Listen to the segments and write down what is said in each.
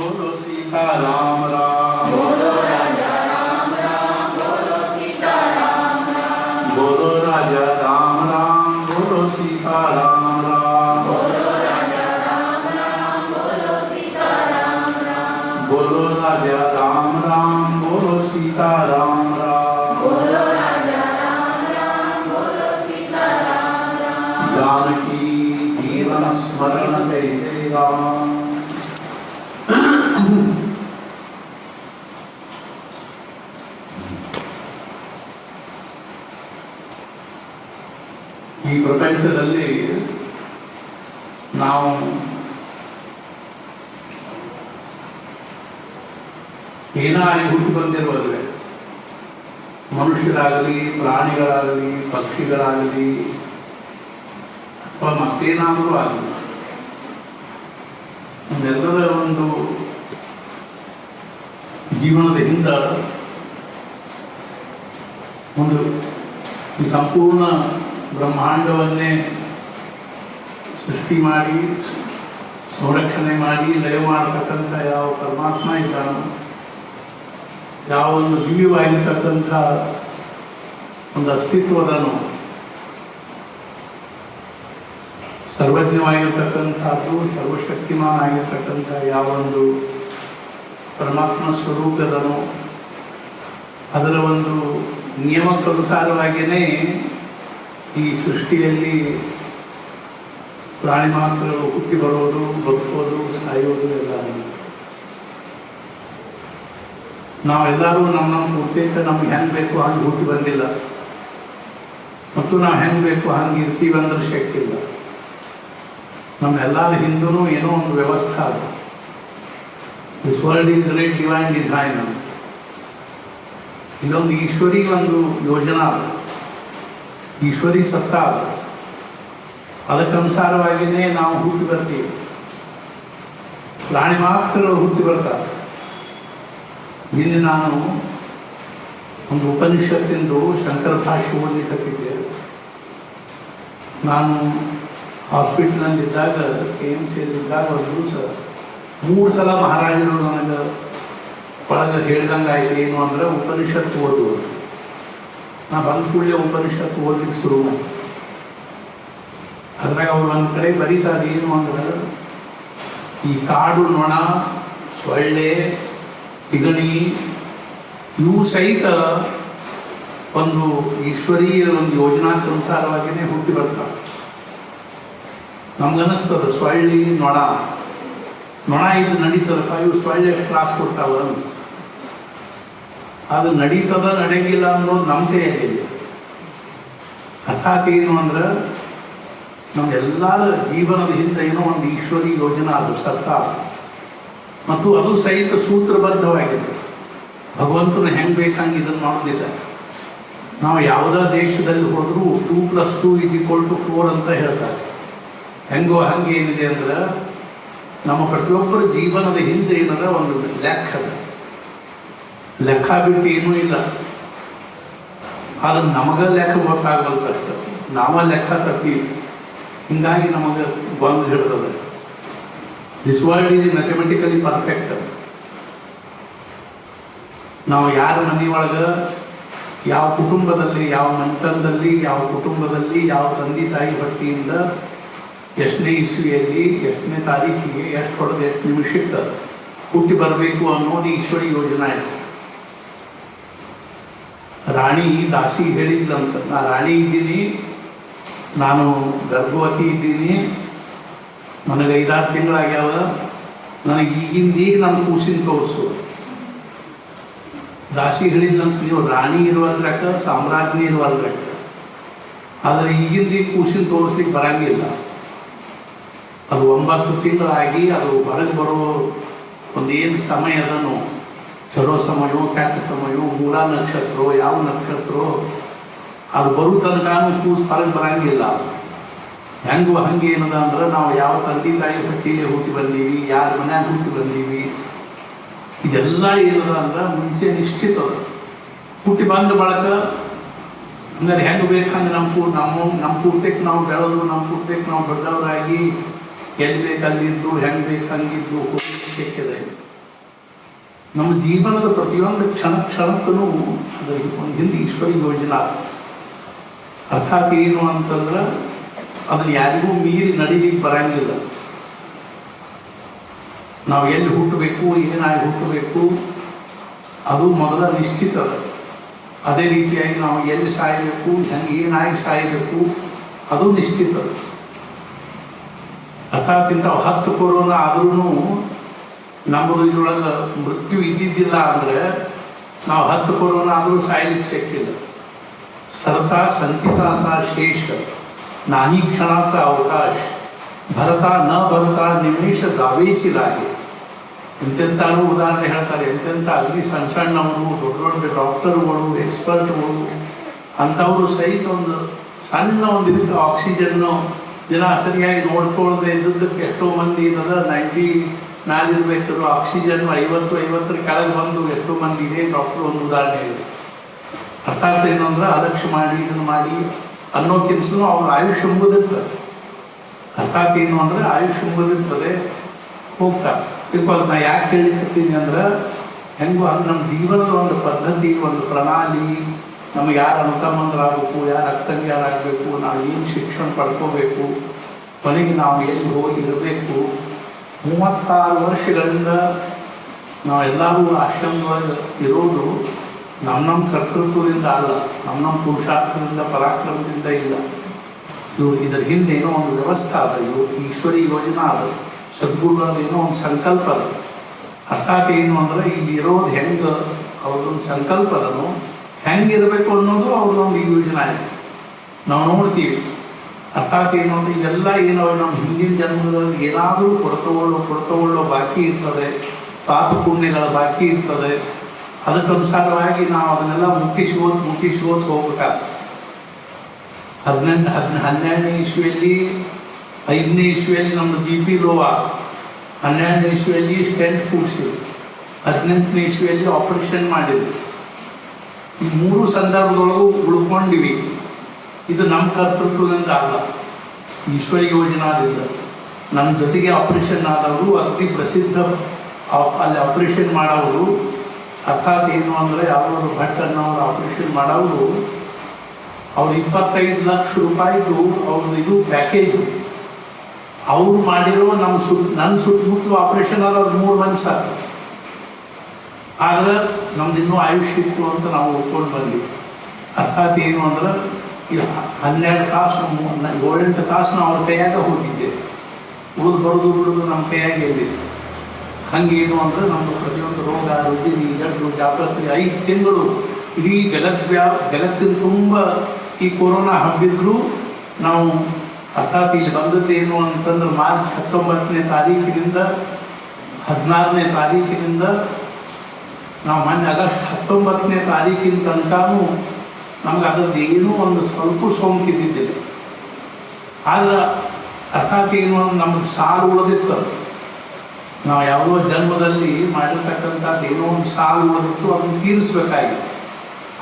बोलो सीता राम राम, बोलो राजा राम राम, बोलो सीता राम राम, बोलो राजा राम राम, बोलो सीता राम राम, बोलो राजा राम राम, बोलो सीता राम राम, बोलो राजा राम राम, बोलो सीता राम राम, बोलो राजा राम राम, बोलो सीता राम राम। जानकी जीवन स्मरण जय जय राम। ಈ ಪ್ರಪಂಚದಲ್ಲಿ ನಾವು ಏನಾಗಿ ಹುಟ್ಟು ಬಂದಿರುವಲ್ವೇ, ಮನುಷ್ಯರಾಗಲಿ, ಪ್ರಾಣಿಗಳಾಗಲಿ, ಪಕ್ಷಿಗಳಾಗಲಿ, ಅಥವಾ ಮತ್ತೇನಾದರೂ ಆಗಲಿ, ಎಲ್ಲರ ಒಂದು ಜೀವನದ ಹಿಂದೆ ಒಂದು ಈ ಸಂಪೂರ್ಣ ಬ್ರಹ್ಮಾಂಡವನ್ನೇ ಸೃಷ್ಟಿ ಮಾಡಿ ಸಂರಕ್ಷಣೆ ಮಾಡಿ ಲಯ ಮಾಡತಕ್ಕಂಥ ಯಾವ ಪರಮಾತ್ಮ ಇದ್ದಾನೋ, ಯಾವ ಒಂದು ದಿವ್ಯವಾಗಿರ್ತಕ್ಕಂಥ ಒಂದು ಅಸ್ತಿತ್ವದನು, ಸರ್ವಜ್ಞವಾಗಿರ್ತಕ್ಕಂಥದ್ದು, ಸರ್ವಶಕ್ತಿಮಾನ ಆಗಿರ್ತಕ್ಕಂಥ ಯಾವ ಒಂದು ಪರಮಾತ್ಮ ಸ್ವರೂಪದನು, ಅದರ ಒಂದು ನಿಯಮಕ್ಕನುಸಾರವಾಗಿಯೇ ಈ ಸೃಷ್ಟಿಯಲ್ಲಿ ಪ್ರಾಣಿ ಮಾತ್ರಗಳು ಹುಟ್ಟಿ ಬರೋದು, ಬದುಕೋದು, ಸಾಯೋದು ಎಲ್ಲ. ನಾವೆಲ್ಲರೂ ನಮ್ಮ ಹುಟ್ಟಿದ ನಮ್ಗೆ ಹೆಂಗೆ ಬೇಕು ಹಂಗೆ ಹುಟ್ಟಿ ಬಂದಿಲ್ಲ, ಮತ್ತು ನಾವು ಹೆಂಗೆ ಬೇಕು ಹಂಗೆ ಇರ್ತೀವಿ ಅಂದ್ರೆ ಶಕ್ತಿ ಇಲ್ಲ. ನಮ್ಮೆಲ್ಲರ ಹಿಂದೂ ಏನೋ ಒಂದು ವ್ಯವಸ್ಥೆ ಅದು. This world is great divine design. ಇದೊಂದು ಈಶ್ವರಿ ಒಂದು ಯೋಜನಾ ಅದು, ಈಶ್ವರಿ ಸತ್ತ ಅದು. ಅದಕ್ಕನುಸಾರವಾಗಿಯೇ ನಾವು ಹುಟ್ಟಿ ಬರ್ತೀವಿ. ಪ್ರಾಣಿ ಮಾತ್ರಗಳು ಹುಟ್ಟಿ ಬರ್ತಾರೆ. ನಿನ್ನೆ ನಾನು ಒಂದು ಉಪನಿಷತ್ತಿಂದು ಶಂಕರ ಭಾಷ್ಯ ಓದಲಿಕ್ಕಿದ್ದೆ. ನಾನು ಹಾಸ್ಪಿಟ್ಲಲ್ಲಿದ್ದಾಗ, KMCಯಲ್ಲಿದ್ದಾಗ ಒಂದು ದಿವಸ 3 ಸಲ ಮಹಾರಾಜರು ನನಗೆ ಒಳಗೆ ಹೇಳ್ದಂಗೆ ಆಯ್ತು. ಏನು ಅಂದ್ರೆ ಉಪನಿಷತ್ತು ಓದುವುದು. ನಾ ಬಂದ ಕೂಡಲೇ ಉಪನಿಷತ್ತು ಓದಲಿಕ್ಕೆ ಶುರು ಮಾಡಿ. ಅದ್ರಾಗ ಅವ್ರು ಒಂದು ಕಡೆ ಬರೀತಾರೆ, ಏನು ಅಂದ್ರೆ ಈ ಕಾಡು ನೊಣ, ಸೊಳ್ಳೆ, ತಿಗಣಿ ಇವು ಸಹಿತ ಒಂದು ಈಶ್ವರೀಯ ಒಂದು ಯೋಜನಾನುಸಾರವಾಗಿಯೇ ಹುಟ್ಟಿ ಬರ್ತಾವೆ. ನಮ್ಗನ್ನಿಸ್ತದೆ ಸೊಳ್ಳಿ ನೊಣ ಇದು ನಡೀತದಪ್ಪ, ಇವು ಸೊಳ್ಳೆ ಕ್ಲಾಸ್ ಕೊಡ್ತಾವ ಅನಿಸ್ತದೆ. ಅದು ನಡೀತದ ನಡೆಯಂಗಿಲ್ಲ ಅನ್ನೋದು ನಮ್ಮ ಕೈಯಾಗಿಲ್ಲ. ಅರ್ಥಾತ್ ಏನು ಅಂದ್ರೆ ನಮ್ಮೆಲ್ಲರ ಜೀವನದ ಹಿಂದೆ ಏನೋ ಒಂದು ಈಶ್ವರಿ ಯೋಜನಾ ಅದು ಸರ್ಕಾರ, ಮತ್ತು ಅದು ಸಹಿತ ಸೂತ್ರಬದ್ಧವಾಗಿದೆ. ಭಗವಂತನ ಹೆಂಗೆ ಬೇಕಂಗೆ ಇದನ್ನು ಮಾಡೋದಿಲ್ಲ. ನಾವು ಯಾವುದೇ ದೇಶದಲ್ಲಿ ಹೋದರೂ 2+2 = 4 ಅಂತ ಹೇಳ್ತಾರೆ. ಹೆಂಗೋ ಹಂಗೆ ಏನಿದೆ ಅಂದ್ರೆ ನಮ್ಮ ಪ್ರತಿಯೊಬ್ಬರ ಜೀವನದ ಹಿಂದೆ ಏನದ ಒಂದು ಲೆಕ್ಕ ಬಿಟ್ಟು ಏನೂ ಇಲ್ಲ. ಆದ್ರೆ ನಮಗೆ ಲೆಕ್ಕ ಗೊತ್ತಾಗಲ್ತಷ್ಟೆ, ನಾವ ಲೆಕ್ಕ ತಪ್ಪಿ. ಹಿಂಗಾಗಿ ನಮಗೆ ಬಂದು ಹಿಡಿದದೆ. This world is mathematically perfect. ನಾವು ಯಾರ ಮನೆಯೊಳಗೆ, ಯಾವ ಕುಟುಂಬದಲ್ಲಿ, ಯಾವ ಮನೆತನದಲ್ಲಿ, ಯಾವ ಕುಟುಂಬದಲ್ಲಿ, ಯಾವ ತಂದೆ ತಾಯಿ ಹೊಟ್ಟೆಯಿಂದ ಎಷ್ಟನೇ ಇಸ್ವಿಯಲ್ಲಿ, ಎಷ್ಟನೇ ತಾರೀಕಿಗೆ, ಎಷ್ಟು ಹೊಡೆದು ಎಷ್ಟು ನಿಮಿಷಕ್ಕೆ ಹುಟ್ಟಿ ಬರಬೇಕು ಅನ್ನೋದು ಈಶ್ವರಿ ಯೋಜನಾ ಇದೆ. ರಾಣಿ ದಾಸಿ ಹೇಳಿದ್ಲಂತ, ನಾ ರಾಣಿ ಇದ್ದೀನಿ, ನಾನು ಗರ್ಭವತಿ ಇದ್ದೀನಿ, ನನಗೆ 5-6 ತಿಂಗಳಾಗ್ಯಾವ, ನನಗೆ ಈಗಿಂದೀಗ ನನ್ನ ಕೂಸಿನ ತೋರಿಸು. ದಾಸಿ ಹೇಳಿದ್ಲಂತ, ನೀವು ರಾಣಿ ಇರುವಲ್ರಕ್ಕ, ಸಾಮ್ರಾಜ್ಞಿ ಇರುವಲ್ರಕ್ಕ, ಆದರೆ ಈಗಿಂದೀಗ ಕೂಸಿನ ತೋರಿಸ್ಲಿಕ್ಕೆ ಬರಂಗಿಲ್ಲ. ಅದು 9 ತಿಂಗಳಾಗಿ ಅದು ಹೊರಗೆ ಬರೋ ಒಂದೇನು ಸಮಯ ಅದನ್ನು, ಚಲೋ ಸಮಯವೋ ಕೆಟ್ಟ ಸಮಯವೋ, ಮೂಲ ನಕ್ಷತ್ರ ಯಾವ ನಕ್ಷತ್ರ, ಅದು ಬರೋ ತನಕ ಕೂಸು ಹೊರಗೆ ಬರಂಗಿಲ್ಲ. ಹೆಂಗೋ ಹಂಗೆ ಏನದ ಅಂದ್ರೆ ನಾವು ಯಾವ ತಂದೆ ತಾಯಿ ಹೊಟ್ಟೆಯಲ್ಲಿ ಹುಟ್ಟಿ ಬಂದೀವಿ, ಯಾರ ಮನ್ಯಾಗ ಹುಟ್ಟಿ ಬಂದೀವಿ, ಇದೆಲ್ಲ ಏನದ ಅಂದ್ರೆ ಮುಂಚೆ ನಿಶ್ಚಿತ. ಹುಟ್ಟಿ ಬಂದ ಬಳಕ ಅಂದರೆ ಹೆಂಗೆ ಬೇಕು ಹಂಗೆ ನಮ್ಮ ಪೂರ್ತಕ್ಕೆ ನಾವು ಬೆಳೆದು, ನಮ್ಮ ಪೂರ್ತಕ್ಕೆ ನಾವು ದೊಡ್ಡವರಾಗಿ ಎಲ್ಲಿ ಬೇಕಲ್ಲಿದ್ದು, ಹೆಂಗೆ ಬೇಕು ಹಂಗಿದ್ದು ಹೋಗಿ ಸಿಕ್ಕಿದೆ. ನಮ್ಮ ಜೀವನದ ಪ್ರತಿಯೊಂದು ಕ್ಷಣಕ್ಕೂ ಅದರ ಒಂದು ಹಿಂದೆ ಈಶ್ವರಿ ಯೋಜನಾ. ಅರ್ಥಾತ್ ಏನು ಅಂತಂದ್ರೆ ಅದನ್ನು ಯಾರಿಗೂ ಮೀರಿ ನಡೀಲಿಕ್ಕೆ ಬರಂಗಿಲ್ಲ. ನಾವು ಎಲ್ಲಿ ಹುಟ್ಟಬೇಕು, ಏನಾಗಿ ಹುಟ್ಟಬೇಕು ಅದು ಮೊದಲ ನಿಶ್ಚಿತ. ಅದೇ ರೀತಿಯಾಗಿ ನಾವು ಎಲ್ಲಿ ಸಾಯಬೇಕು, ಹೆಂಗೆ ಏನಾಗಿ ಸಾಯಬೇಕು ಅದು ನಿಶ್ಚಿತ. ಅರ್ಥಾತ್ ಇಂಥ 10 ಕೊರೋನಾ ಆದ್ರೂ ನಮ್ಮದು ಇದ್ರೊಳಗೆ ಮೃತ್ಯು ಇದ್ದಿದ್ದಿಲ್ಲ ಅಂದರೆ ನಾವು 10 ಕೊರೋನಾ ಆದರೂ ಸಾಯಲಿಕ್ಕೆ ಸಿಕ್ಕಿಲ್ಲ. सरता संचिताचा शेष नाही क्षणाचा अवकाश भरता न भरता निमेष जावेची लागे. ಎಂತೆಂಥವು ಉದಾಹರಣೆ ಹೇಳ್ತಾರೆ. ಎಂತೆಂಥ ಅಗ್ನಿ ಸಣ್ಣ ದೊಡ್ಡ ದೊಡ್ಡ ಡಾಕ್ಟರ್ಗಳು, ಎಕ್ಸ್ಪರ್ಟ್ಗಳು ಅಂಥವರು ಸಹಿತ ಒಂದು ಸಣ್ಣ ಒಂದು ಇದಕ್ಕೆ ಆಕ್ಸಿಜನ್ನು ದಿನ ಸರಿಯಾಗಿ ನೋಡ್ಕೊಳ್ಳದೆ ಇದ್ದದ್ದಕ್ಕೆ ಎಷ್ಟೋ ಮಂದಿ ಇರೋದ 90 ಮ್ಯಾಲಿರ್ಬೇಕಾದ್ರು ಆಕ್ಸಿಜನ್ 50 ಕೆಳಗೆ ಬಂದು ಎಷ್ಟೋ ಮಂದಿ ಇದೆ. ಡಾಕ್ಟರ್ ಒಂದು ಉದಾಹರಣೆ ಇದೆ. ಅರ್ಥಾತ್ ಏನು ಅಂದ್ರೆ ಅಲಕ್ಷ್ಯ ಮಾಡಿ ಇದನ್ನು ಮಾಡಿ ಅನ್ನೋಕ್ಕಿಂತಲೂ ಅವ್ರ ಆಯುಷ್ಯ ಮುಗಿದಿರ್ತದೆ. ಅರ್ಥಾತ್ ಏನು ಅಂದರೆ ಆಯುಷ್ಯ ಮುಗಿದಿರ್ತದೆ, ಹೋಗ್ತಾರೆ. ಬಿಕಾಸ್ ನಾ ಯಾಕೆ ಹೇಳಿರ್ತೀನಿ ಅಂದ್ರೆ ಹೆಂಗೋ ಅದು ನಮ್ಮ ಜೀವನದ ಒಂದು ಪದ್ಧತಿ, ಒಂದು ಪ್ರಣಾಳಿ. ನಮಗೆ ಯಾರು ಅನುತಮ್ಮಂದರಾಗಬೇಕು, ಯಾರು ಅಕ್ಕಂಗಿಯರಾಗಬೇಕು, ನಾವು ಏನು ಶಿಕ್ಷಣ ಪಡ್ಕೋಬೇಕು, ಕೊನೆಗೆ ನಾವು ಎಲ್ಲಿ ಹೋಗಿ ಇರಬೇಕು. 36 ವರ್ಷಗಳಿಂದ ನಾವೆಲ್ಲರೂ ಆಶ್ರಮದೊಳಗೆ ಇರೋದು ನಮ್ಮ ಕರ್ತೃತ್ವದಿಂದ ಅಲ್ಲ, ನಮ್ಮ ಪುರುಷಾರ್ಥದಿಂದ ಪರಾಕ್ರಮದಿಂದ ಇಲ್ಲ. ಇದರ ಹಿಂದೆ ಏನೋ ಒಂದು ವ್ಯವಸ್ಥೆ ಅದ, ಈಶ್ವರಿ ಯೋಜನಾ ಅದ, ಸದ್ಗುರುಗಳ ಏನೋ ಒಂದು ಸಂಕಲ್ಪ ಅದ. ಅರ್ಥಾತ್ ಏನು ಅಂದ್ರೆ ಇಲ್ಲಿ ಇರೋದು ಹೆಂಗೆ ಅವ್ರದ್ದೊಂದು ಸಂಕಲ್ಪ ಅದನ್ನು ಹೆಂಗಿರಬೇಕು ಅನ್ನೋದು ಅವ್ರದ್ದೊಂದು ಯೋಜನಾ ಇದೆ. ನಾವು ನೋಡ್ತೀವಿ. ಅರ್ಥಾತ್ ಏನು ಅಂದ್ರೆ ಇವೆಲ್ಲ ಏನೋ ನಮ್ಮ ಹಿಂದಿನ ಜನ್ಮದಲ್ಲಿ ಏನಾದರೂ ಕೊಡ್ತಗೊಳ್ಳೋ ಬಾಕಿ ಇರ್ತದೆ, ಪಾಪ ಪುಣ್ಯಗಳ ಬಾಕಿ ಇರ್ತದೆ. ಅದಕ್ಕನುಸಾರವಾಗಿ ನಾವು ಅದನ್ನೆಲ್ಲ ಮುಟ್ಟಿಸುವತ್ತು ಹೋಗ್ಬೇಕಾಗ್ತದೆ. 12ನೇ ಇಸ್ವಿಯಲ್ಲಿ 5ನೇ ಇಸ್ವಿಯಲ್ಲಿ ನಮ್ಮದು BP ಲೋ ಆಗ, 12ನೇ ಇಸ್ವಿಯಲ್ಲಿ ಸ್ಟೆಂಟ್ ಕೂಡಿಸಿದ್ರು, 18ನೇ ಇಸ್ವಿಯಲ್ಲಿ ಆಪರೇಷನ್ ಮಾಡಿದ್ರು. ಈ 3 ಸಂದರ್ಭದೊಳಗೂ ಉಳ್ಕೊಂಡಿವಿ. ಇದು ನಮ್ಮ ಕರ್ತೃತ್ವದಿಂದ ಅಲ್ಲ, ಈಶ್ವರಿ ಯೋಜನಾದಿಂದ. ನಮ್ಮ ಜೊತೆಗೆ ಆಪರೇಷನ್ ಆದವರು ಅತಿ ಪ್ರಸಿದ್ಧ ಅಲ್ಲಿ ಆಪರೇಷನ್ ಮಾಡೋರು. ಅರ್ಥಾತ್ ಏನು ಅಂದರೆ ಅವರು ಭಟ್ಟನ್ನವರು ಆಪರೇಷನ್ ಮಾಡೋರು, ಅವ್ರು 25 ಲಕ್ಷ ರೂಪಾಯಿದು ಅವ್ರದ್ದು ಇದು ಪ್ಯಾಕೇಜು. ಅವ್ರು ಮಾಡಿರೋ ನನ್ನ ಸುತ್ತಮುತ್ತಲು ಆಪರೇಷನ್ ಆದವ್ರು 3 ಮಂದಿ ಸಾಕು. ಆದ್ರೆ ನಮ್ದು ಇನ್ನೂ ಆಯುಷ್ಯ ಇತ್ತು ಅಂತ ನಾವು ಉಳ್ಕೊಂಡು ಬಂದ್ವಿ. ಅರ್ಥಾತ್ ಏನು ಅಂದ್ರೆ ಈ 12 ತಾಸು 7-8 ತಾಸು ನಾವು ಅವ್ರ ಕೈಯಾಗ ಹೋಗಿದ್ದೆ. ಬರೋದು ಬಿಡೋದು ನಮ್ಮ ಕೈಯಾಗೆ ಇದ್ದಿದೆ. ಹಂಗೇನು ಅಂದ್ರೆ ನಮ್ಮದು ಪ್ರತಿಯೊಂದು ರೋಗ ರುಜಿನಿ ಜಡ್ಡು ಜಾಗೃತಿ 5 ತಿಂಗಳು ಇಡೀ ಜಗತ್ತಿನ ತುಂಬ ಈ ಕೊರೋನಾ ಹಬ್ಬಿದ್ರು ನಾವು ಅರ್ಥಾತ್ ಇಲ್ಲಿ ಬಂದದ್ದೇನು ಅಂತಂದ್ರೆ ಮಾರ್ಚ್ 19ನೇ ತಾರೀಕಿನಿಂದ 16ನೇ ತಾರೀಕಿನಿಂದ ನಾವು ಮೊನ್ನೆ ಆಗಸ್ಟ್ 19ನೇ ತಾರೀಕಿನ ತನಕನೂ ನಮ್ಗೆ ಅದರದ್ದು ಏನೂ ಒಂದು ಸ್ವಲ್ಪ ಸೋಂಕಿದ್ದಿದ್ದಿಲ್ಲ. ಆದ್ರೆ ಅರ್ಥಾತ್ ಏನು ನಮ್ಗೆ ಸಾಲು ಉಳಿದಿತ್ತು. ನಾವು ಯಾವುದೋ ಜನ್ಮದಲ್ಲಿ ಮಾಡಿರ್ತಕ್ಕಂಥದ್ದು ಏನೋ ಒಂದು ಸಾಲು ಉಳಿದಿತ್ತು, ಅದನ್ನು ತೀರಿಸ್ಬೇಕಾಗಿತ್ತು.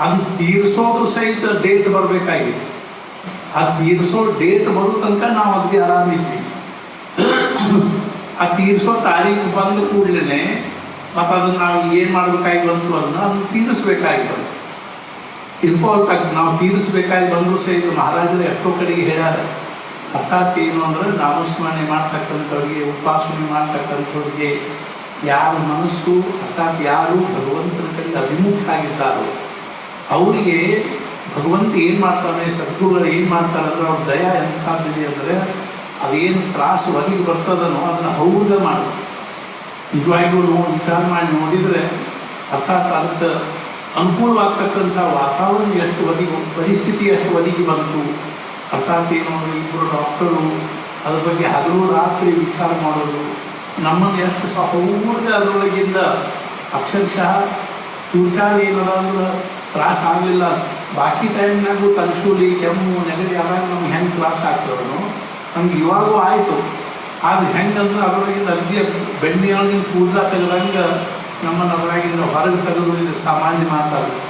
ಅದನ್ನು ತೀರಿಸೋದು ಸಹಿತ ಡೇಟ್ ಬರಬೇಕಾಗಿತ್ತು. ಅದು ತೀರಿಸೋ ಡೇಟ್ ಬರೋ ತನಕ ನಾವು ಅದಕ್ಕೆ ಆರಾಮಿದ್ವಿ. ಆ ತೀರಿಸೋ ತಾರೀಕು ಬಂದ ಕೂಡಲೇ ಮತ್ತು ಅದನ್ನು ನಾವು ಏನು ಮಾಡಬೇಕಾಗಿ ಬಂತು ಅದನ್ನು ತೀರಿಸ್ಬೇಕಾಗಿ ಬಂತು. ನಾವು ತೀರಿಸ್ಬೇಕಾಗಿ ಬಂದರೂ ಸಹಿತ ಮಹಾರಾಜರು ಎಷ್ಟೋ ಕಡೆಗೆ ಹೇಳ್ಯಾರ. ಅರ್ಥಾತ್ ಏನು ಅಂದರೆ ನಾಮಸ್ಮರಣೆ ಮಾಡ್ತಕ್ಕಂಥವ್ರಿಗೆ, ಉಪಾಸನೆ ಮಾಡ್ತಕ್ಕಂಥವ್ರಿಗೆ ಯಾರ ಮನಸ್ಸು ಅರ್ಥಾತ್ ಯಾರು ಭಗವಂತನ ಕಡೆಗೆ ಅಭಿಮುಖ ಆಗಿದ್ದಾರೋ ಅವರಿಗೆ ಭಗವಂತ ಏನು ಮಾಡ್ತಾನೆ, ಸದ್ಗುರುಗಳು ಏನು ಮಾಡ್ತಾರೆ ಅಂದ್ರೆ ಅವ್ರ ದಯ ಎಂಥದ್ದಿದೆ ಅಂದರೆ ಅದೇನು ತ್ರಾಸು ಒದಗಿ ಬರ್ತದನೋ ಅದನ್ನು ಹೌದ ಮಾಡಿ ನಿಜವಾಗಿಯೂ ವಿಚಾರ ಮಾಡಿ ನೋಡಿದರೆ ಅರ್ಥಾತ್ ಅದಕ್ಕೆ ಅನುಕೂಲವಾಗ್ತಕ್ಕಂಥ ವಾತಾವರಣ ಎಷ್ಟು ಪರಿಸ್ಥಿತಿ ಎಷ್ಟು ಒದಗಿ ಬಂತು. ಅರ್ಥಾತ್ ಏನು ಇಬ್ಬರು ಡಾಕ್ಟರು ಅದ್ರ ಬಗ್ಗೆ ಹಗಲು ರಾತ್ರಿ ವಿಚಾರ ಮಾಡೋದು, ನಮ್ಮನ್ನು ಎಷ್ಟು ಸಹೋದ ಅದರೊಳಗಿಂದ ಅಕ್ಷರಶಃ ವಿಚಾರ ಏನದ ಅಂದ್ರೆ ತ್ರಾಸ ಆಗಲಿಲ್ಲ. ಬಾಕಿ ಟೈಮ್ನಾಗೂ ತಲೆಶೂಲಿ ಕೆಮ್ಮು ನೆಗಡಿ ಆದಾಗ ನಮ್ಗೆ ಹೆಂಗೆ ತ್ರಾಸ ಆಗ್ತದೋ ನಮ್ಗೆ ಇವಾಗೂ ಆಯಿತು. ಆದ್ರೆ ಹೆಂಗಂದ್ರೆ ಅದರೊಳಗಿಂದ ಅಗ್ದಿ ಬೆಣ್ಣೆಯೊಳಗಿನ ಕೂದಲ ತೆಗೆದಂಗೆ ನಮ್ಮನ್ನು ಅದರಾಗಿಂದ ಹೊರಗೆ ತೆಗೆದು ಇದು ಸಾಮಾನ್ಯ ಮಾತಾಡೋದು.